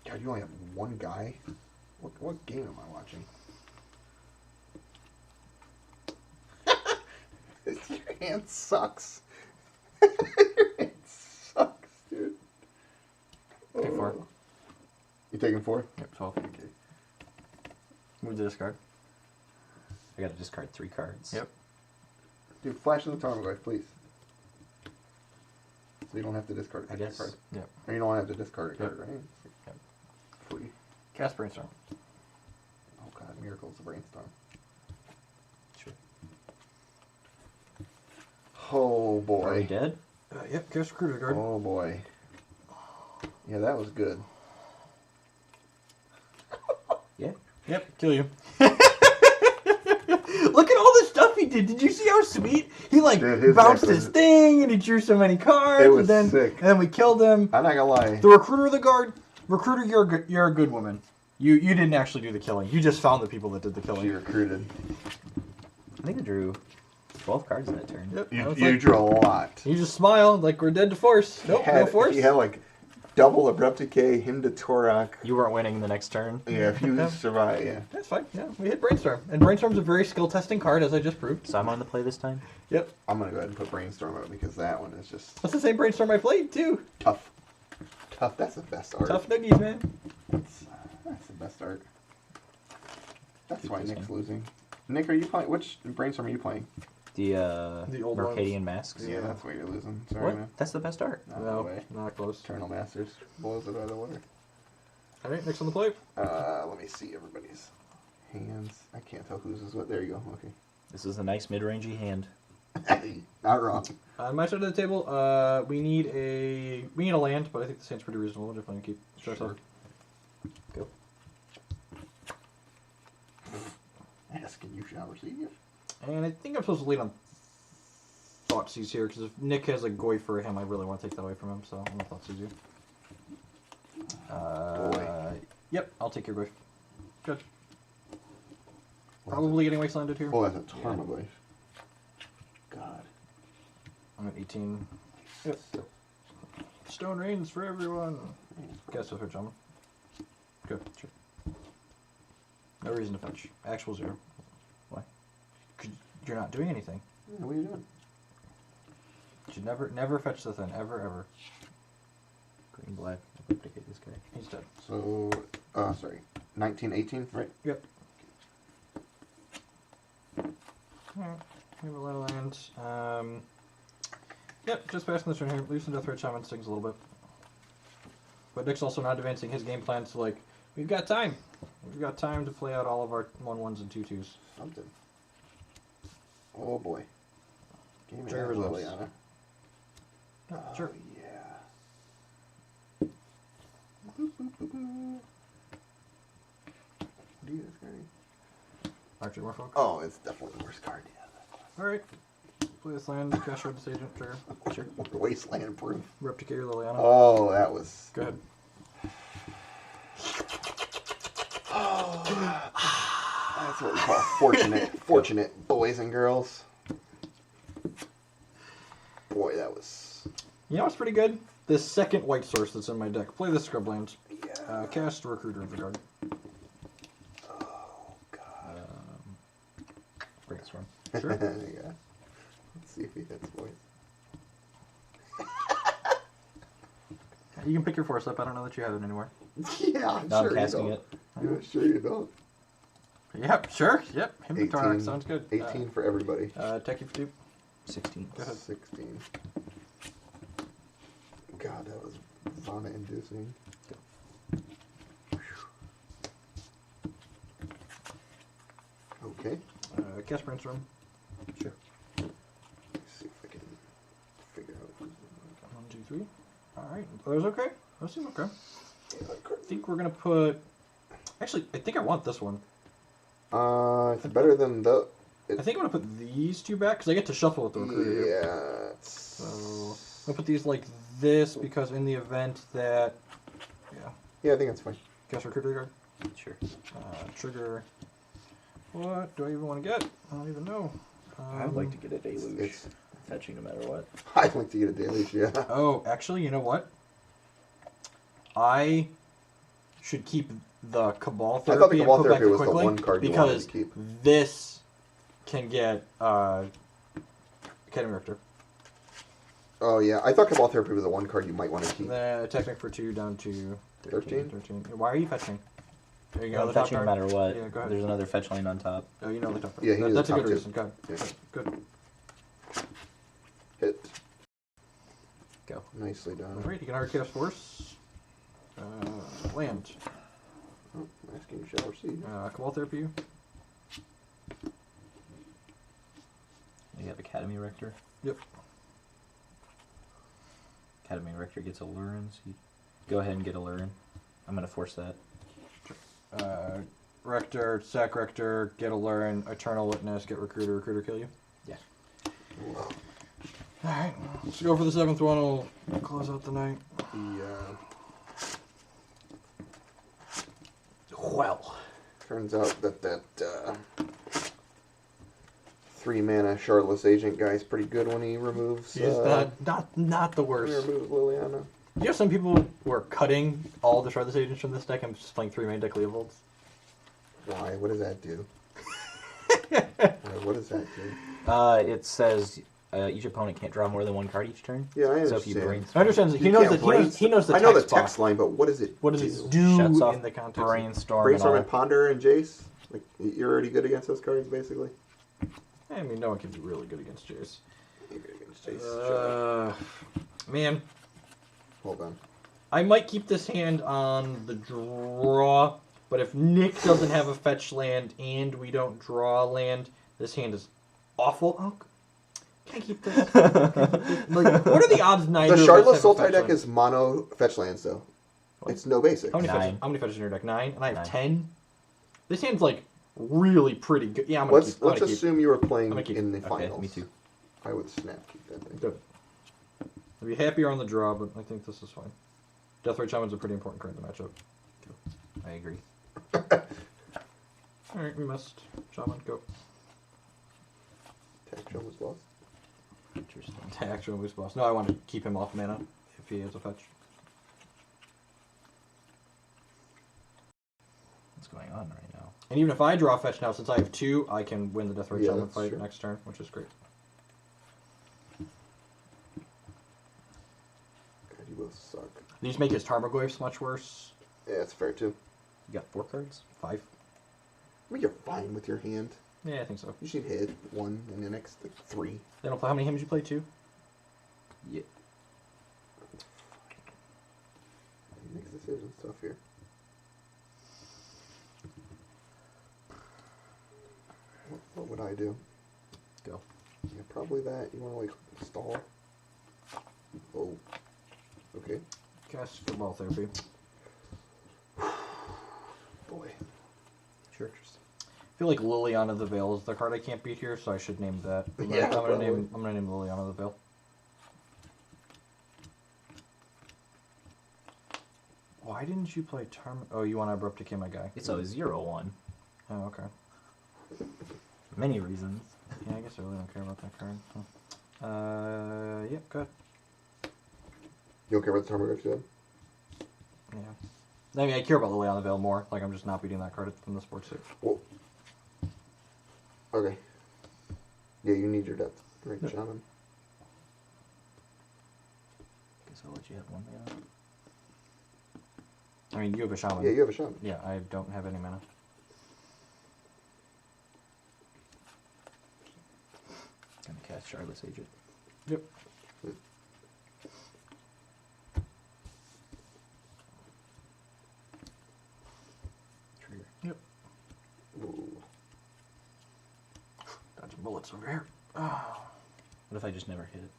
God, you only have one guy? What game am I watching? Your hand sucks. Your hand sucks, dude. Take 4. You taking 4? Yep, 12. Okay. Move the discard. I gotta discard 3 cards. Yep. Dude, flash in the Tarmogoyf, please. So you don't have to discard a I guess. card. Yep. Or you don't have to discard a Yep. card, right? Yep. Free. Cast Brainstorm. Oh god, Miracles of Brainstorm. Sure. Oh Are we boy. dead? Yep, cast Recruiter card. Oh boy. Yeah, that was good. Yeah. Yep, kill you. Look at all the stuff he did. Did you see how sweet? He like Dude, his bounced deck was- his thing and he drew so many cards. It was and then, sick. And then we killed him. I'm not gonna lie. The recruiter of the guard. Recruiter, you're a good woman. You didn't actually do the killing. You just found the people that did the She killing. recruited. I think I drew 12 cards in that turn. Yep. You, I was you like- drew a lot. You just smiled like we're dead to force. Nope, no force. He had like double Abrupt Decay, him to Torok. You weren't winning the next turn. Yeah, if you survive, yeah. That's fine. Yeah, we hit Brainstorm. And Brainstorm's a very skill testing card, as I just proved. So I'm on the play this time. Yep. I'm gonna go ahead and put Brainstorm out because that one is just That's the same Brainstorm I played, too. tough. Tough, that's the best art. Tough nuggies, man. That's the best art. That's Keep why this Nick's game. losing. Nick, are you playing? Which Brainstorm are you playing? The old Mercadian Masks. Yeah, that's why you're losing. Sorry, What? man. That's the best art. Not No, the way. not close. Eternal Masters blows it out of the water. All right, next on the plate. Let me see everybody's hands. I can't tell whose is what. There you go. Okay. This is a nice mid-rangey hand. Not wrong. On my side of the table, we need a land, but I think the sand's pretty reasonable. We'll definitely keep stress Sure. off. Go. Ask and you shall receive. And I think I'm supposed to lead on Thoughtseize here, because if Nick has a Goy for him, I really want to take that away from him, so I'm going to Thoughtseize you. Yep, I'll take your Goy. Good. Probably getting Wastelanded here. Oh, that's a Tarmogoyf. God. I'm at 18. Yep. Stone Rains for everyone. Guess I'll fetch on. Good. Sure. No reason to fetch. Actual 0. Why? Because you're not doing anything. Yeah, what are you doing? You should never fetch the thing. Ever. Green, black. I'll duplicate this guy. He's dead. So, sorry. 19, 18, right? Yep. Alright, we have a lot of lands. Yep, just passing this turn here. Leaves some Deathray Shaman stings a little bit. But Nick's also not advancing his game plan, so like, we've got time. We've got time to play out all of our 1/1s and 2/2s. Something. Oh boy. Game of Trigger results. Liliana. Sure. Yeah. Boop, boop, boop, boop. What do you this guy? Archer Morphok. Oh, it's definitely the worst card. Yeah. Alright. Play this land, cast Shardless Agent, trigger. Sure. Wasteland proof. Replicate your Liliana. Oh, that was. Go ahead. That's what we call fortunate boys and girls. Boy, that was. You know what's pretty good? This second white source that's in my deck. Play this scrub land. Yeah. Cast Recruiter of the Guard. Oh God. Brainstorm. Sure. Yeah. Let's see if he hits boys. You can pick your force up. I don't know that you have it anymore. Yeah, I'm Now sure I'm casting you it. don't. Yeah, sure you don't. Yep, sure. Yep. Him 18, Victoric sounds good. 18 for everybody. Techie for 2. 16. Go ahead. 16. God, that was vomit inducing. Okay. Cast Brainstorm. Sure. Let's see if I can figure out who's 1, 2, 3. Alright. Those okay? Those seem okay. the I think we're going to put... Actually, I think I want this one. It's better than the. I think I'm going to put these two back, because I get to shuffle with the Recruiter here. Yeah. So, I'm going to put these like this, because in the event that... Yeah. Yeah, I think that's fine. Cast Recruiter Guard. Sure. Trigger... What do I even want to get? I don't even know. I'd like to get a deluge. It's. Fetching no matter what. I'd like to get a deluge. Yeah. Oh, actually, you know what? I should keep the Cabal I thought Therapy the and Cabal put back Therapy the was the Quick Link one card you wanted because to keep. this can get Academy Rector. Oh yeah, I thought Cabal Therapy was the one card you might want to keep. The Technic for 2 down to 13? 13. Why are you fetching? There you go. I'm The top fetching no card. matter what. Yeah, go ahead. There's another fetch lane on top. Oh, you know the top card. Yeah, he needs That's the a good top two. reason. Good. Yeah. Good. Hit. Go. Nicely done. Alright, you can hard cast Force. Land. Oh, asking shall receive. Cabal Therapy. You have Academy Rector. Yep. Academy Rector gets Aluren, so you go ahead and get Aluren. I'm going to force that. Rector, sack Rector, get Aluren, Eternal Witness, get Recruiter kill you. Yeah. Alright, let's go for the 7th one. We'll close out the night. Well, turns out that 3-mana Shardless Agent guy's pretty good when he removes. He's not the worst. He removes Liliana. You know, some people were cutting all the Shardless Agents from this deck and just playing 3-mana deck Leovolds. Why? What does that do? What does that do? It says each opponent can't draw more than one card each turn. Yeah, I understand. So if you brainstorm, I understand. He You knows can't that he knows the I know the text box. text line, but what does it What does do? it do shuts off in the context? brainstorm, Brainstorm and and Ponder and Jace? Like, you're already good against those cards, basically? I mean, no one can be really good against Jace. You're good against Jace. Sure. Man, Hold on. I might keep this hand on the draw, but if Nick doesn't have a fetch land and we don't draw a land, this hand is awful. Oh, can I keep this? Like, what are the odds neither The of us Shardless have a Sultai fetch deck land? is mono fetch lands, though. What? It's no basic. How many fetches? 9. How many fetches in your deck? 9, and I have 9. 10. This hand's like really pretty good. Yeah, I'm gonna keep. Let's assume you were playing I'm gonna keep- in the Okay, finals. me too. I would snap keep that thing. Good. I'd be happier on the draw, but I think this is fine. Deathray Shaman's a pretty important card in the matchup. I agree. Alright, we missed. Shaman, go. Attack show was lost. Interesting. Actual boost boss. No, I want to keep him off mana if he has a fetch. What's going on right now? And even if I draw a fetch now, since I have 2, I can win the Deathray Yeah, Shaman that's fight true. next turn, which is great. God, you both suck. These make his Tarmogoyfs much worse. Yeah, it's fair, too. You got 4 cards? 5. I mean, you're fine with your hand. Yeah, I think so. You should hit 1 and the next 3. They don't play. How many hands did you play? 2. Yeah. He makes decisions tough here. What would I do? Go. Yeah, probably that. You want to like stall? Oh. Okay. Cast football therapy. Boy. Sure. I feel like Liliana the Veil is the card I can't beat here, so I should name that. Yeah, I'm probably. gonna name Liliana the Veil. Why didn't you play Term? Oh, you want to abrupt decay my guy? It's a 0-1. Oh, okay. Many reasons. Yeah, I guess I really don't care about that card. Huh. Yep, good. You don't care about the Tarmogoyf you said? Yeah. I mean, I care about Liliana the Veil more. Like, I'm just not beating that card from the sports suit. Well, okay. Yeah, you need your depth. Right, Yep. Shaman. Guess I'll let you have 1 mana. I mean, you have a shaman. Yeah, you have a Shaman. Yeah, I don't have any mana. Gonna cast Shardless Agent. Yep. Trigger. Yep. Ooh. Dodging bullets over here. Oh. What if I just never hit it?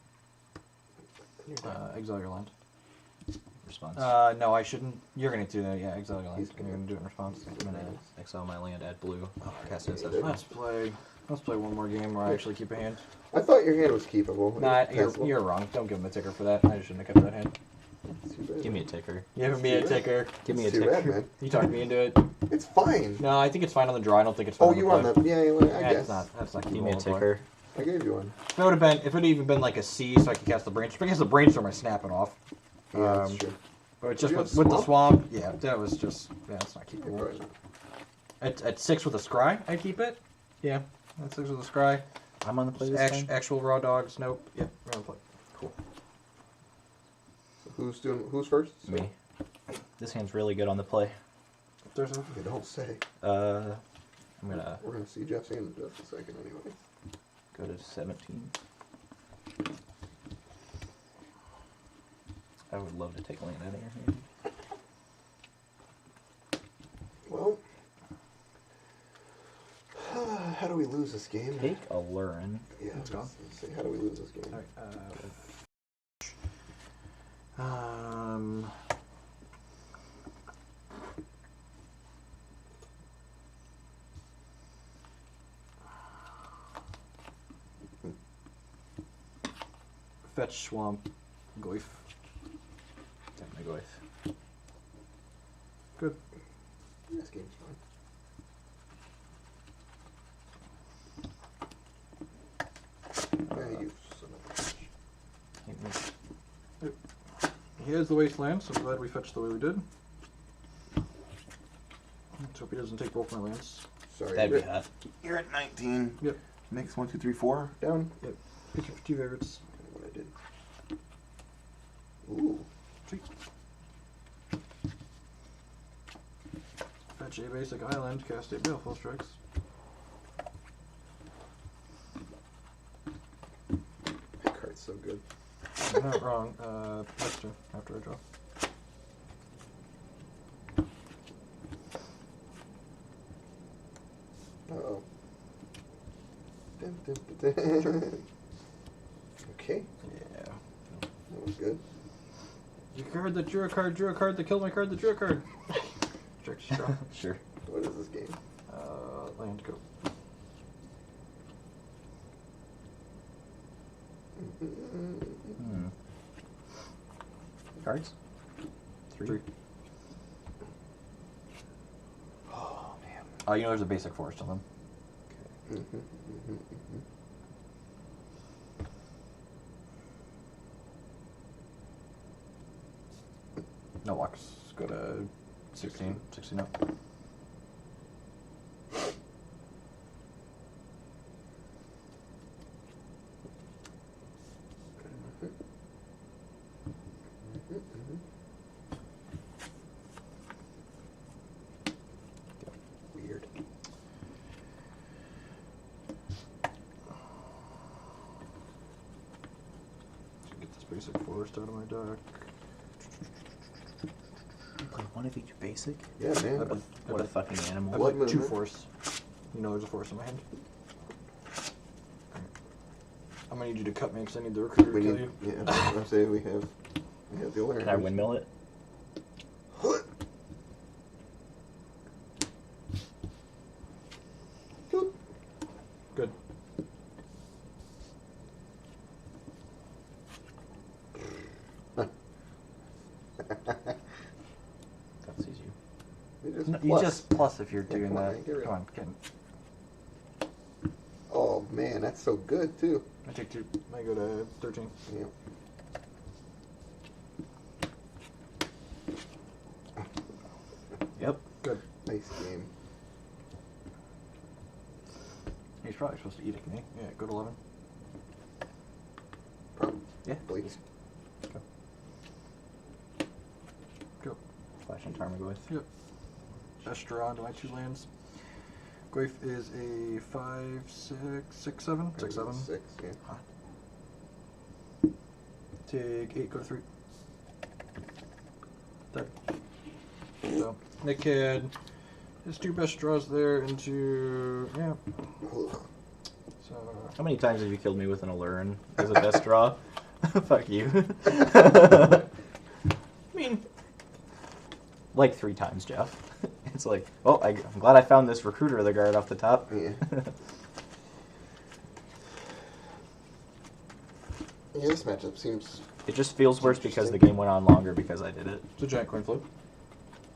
Exile your land. Response. No, I shouldn't. You're gonna do that. Yeah, exile your land. He's You're gonna do it in response. I'm gonna exile my land, add blue, cast an Inception. Let's play one more game where I actually keep a hand. I thought your hand was keepable. It Nah, was passable. you're wrong. Don't give him a ticker for that. I just shouldn't have kept that hand. It's too bad. Give me a ticker. Give me a ticker. Give me a It's too ticker. bad, man. You talked me into it. It's fine. No, I think it's fine on the draw. I don't think it's fine Oh, on the you play. won the. Yeah, I Yeah, guess. it's not. That's not. Give me a keepable on the play. ticker. I gave you one. If it would have been, if it had even been like a C, so I could cast the brainstorm. I guess the brainstorm, I snap it off. Yeah, that's true. But just You with, have with the swamp? swamp, yeah, that was just, yeah, it's not Yeah, keepable. probably not. At 6 with a scry, I keep it. Yeah, at 6 with a scry. I'm on the play this time. Actual raw dogs, nope. Yep, we're on the play. Cool. So who's first? Me. This hand's really good on the play. There's a, Okay, don't say. I'm gonna We're gonna see Jeff's hand in just a second anyway. go to 17. I would love to take a land out of your hand. Well, how do we lose this game? Take Aluren. Yeah, Let's go. let's see. How do we lose this game? alright, fetch swamp, goif. Take my Goyf. Good. This game's fine. Yeah, you son of a bitch. Hate me. He has the wasteland, so I'm glad we fetched the way we did. Let's hope he doesn't take both my lands. Sorry. That'd be you're- hot. You're at 19. Yep. Next 1, 2, 3, 4 down. Yep. Pick your 2 favorites. What I did. Ooh. Sweet. Fetch a basic island, cast a baleful strikes. That card's so good. You're not wrong. Next turn, after I draw. Uh-oh. Dun, dun, dun, dun. Okay, Yeah. that was good. You card that drew a card, drew a card that killed my card that drew a card. Trick shot. Sure. What is this game? Land go. Hmm. Cards? 3. 3. Oh, man. You know there's a basic forest on them. No locks. Go to 16. 16 up. basic forest out of my deck. You play one of each basic? Yeah, man. What a fucking animal. I What played 2 movement? forests. You know there's a forest in my hand. I'm gonna need you to cut me because I need the recruiter to kill you. Yeah, I'm saying we have the Aluren. Can I windmill it? Good. That sees you. You just plus if you're Yeah, doing come on, that. man, get rid Come of on, get in. Oh man, that's so good too. I take 2. I go to 13. Yeah. Yep. Good. Nice game. He's probably supposed to edict me. Yeah, go to 11. Probably. Yeah. Please. Go. Go. Flash and Tarmogoyf. Yep. Estra onto my 2 lands. Goyf is a 5, 6, 7? 6, 7. 6, yeah. Take 8, go to 3. Dead. So, Nick had his 2 best draws there into, yeah. So, How many times have you killed me with an Aluren as a best draw? Fuck you. I mean, like 3 times, Jeff. It's like, oh, I'm glad I found this recruiter of the guard off the top. Yeah. Yeah, this matchup seems. It just feels worse because the game went on longer because I did it. it's a giant coin flip.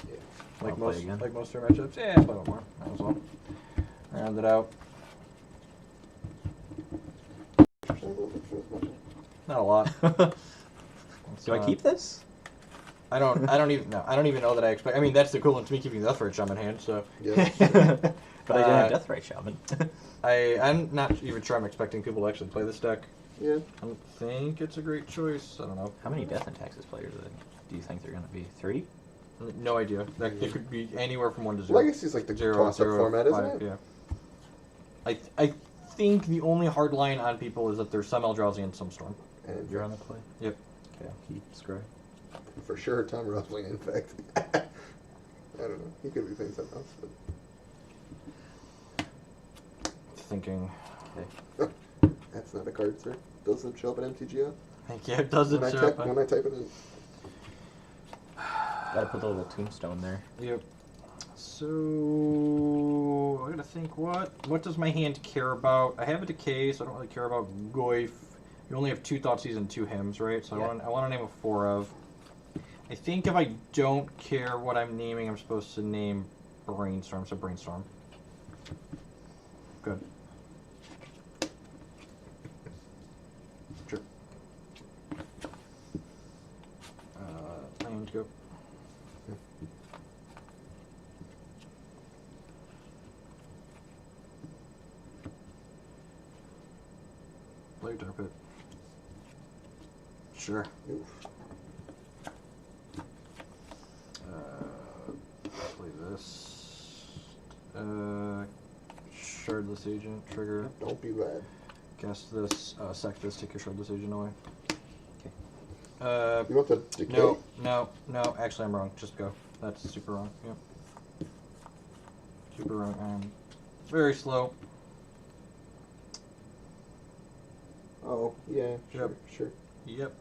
Yeah. Like I'll play most, again. like most of our matchups. Yeah, play one more. Might as well. Round it out. Not a lot. Do I keep this? I don't even know. I don't even know that I expect. I mean, that's the equivalent to me keeping the Deathright Shaman in hand. So. Yeah. But I didn't have Deathrite Shaman. I'm not even sure I'm expecting people to actually play this deck. Yeah. I don't think it's a great choice. I don't know. How many Death and Taxes players do you think they're going to be? 3? No idea. That it could be anywhere from 1 to 0. Legacy is like the 0, toss-up 0, format, isn't 5, it? Yeah. I think the only hard line on people is that there's some Eldrazi and some Storm. And You're on the play? Yep. Okay, I'll keep Scry. for sure, Tom Rosling, in fact. I don't know. He could be playing something else. Thinking. But that's not a card, sir. Doesn't show up in MTGO. Yeah, it doesn't When I show type, up. when I type it in. Gotta put the little tombstone there. Yep. So I gotta think. What does my hand care about? I have a decay, so I don't really care about Goyf. You only have 2 Thoughtseize and 2 Hymns, right? So Yeah. I want to name a 4 of. I think if I don't care what I'm naming, I'm supposed to name Brainstorm. So Brainstorm. Good. Sure. Land go. Play Tar Pit. Sure. Oof. Play this. Shardless Agent, trigger. Don't be bad. Cast this, sack this, take your Shardless Agent away. Okay. You want the decay? No, actually I'm wrong. Just go. That's super wrong. Yep. Super wrong. I'm very slow. Oh, yeah. Sure. Yep. Sure. Yep.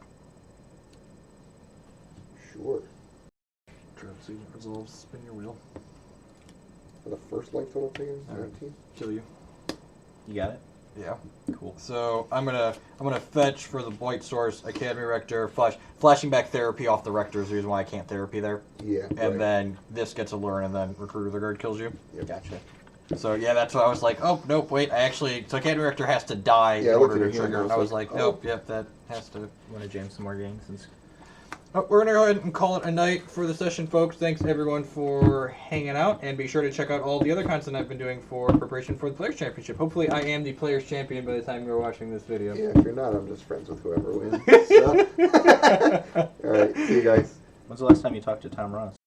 Sure. Shardless Agent resolves, spin your wheel. For the first life total thing, All right. 19. Kill you. You got it? Yeah. Cool. So I'm gonna fetch for the Blight Source, Academy Rector, flashing back therapy off the Rector is the reason why I can't therapy there. Yeah. And right. then this gets a Aluren, and then Recruiter of the Guard kills you. Yep. Gotcha. So yeah, that's why I was like, oh nope, wait, so Academy Rector has to die Yeah, I in looked order at to it here and trigger. I I was was like, like, nope, yep, that has to. Want to jam some more games? Since Oh, we're gonna go ahead and call it a night for the session, folks. Thanks everyone for hanging out, and be sure to check out all the other content I've been doing for preparation for the Players Championship. Hopefully, I am the Players Champion by the time you're watching this video. Yeah, if you're not, I'm just friends with whoever wins. So. All right, see you guys. When's the last time you talked to Tom Ross?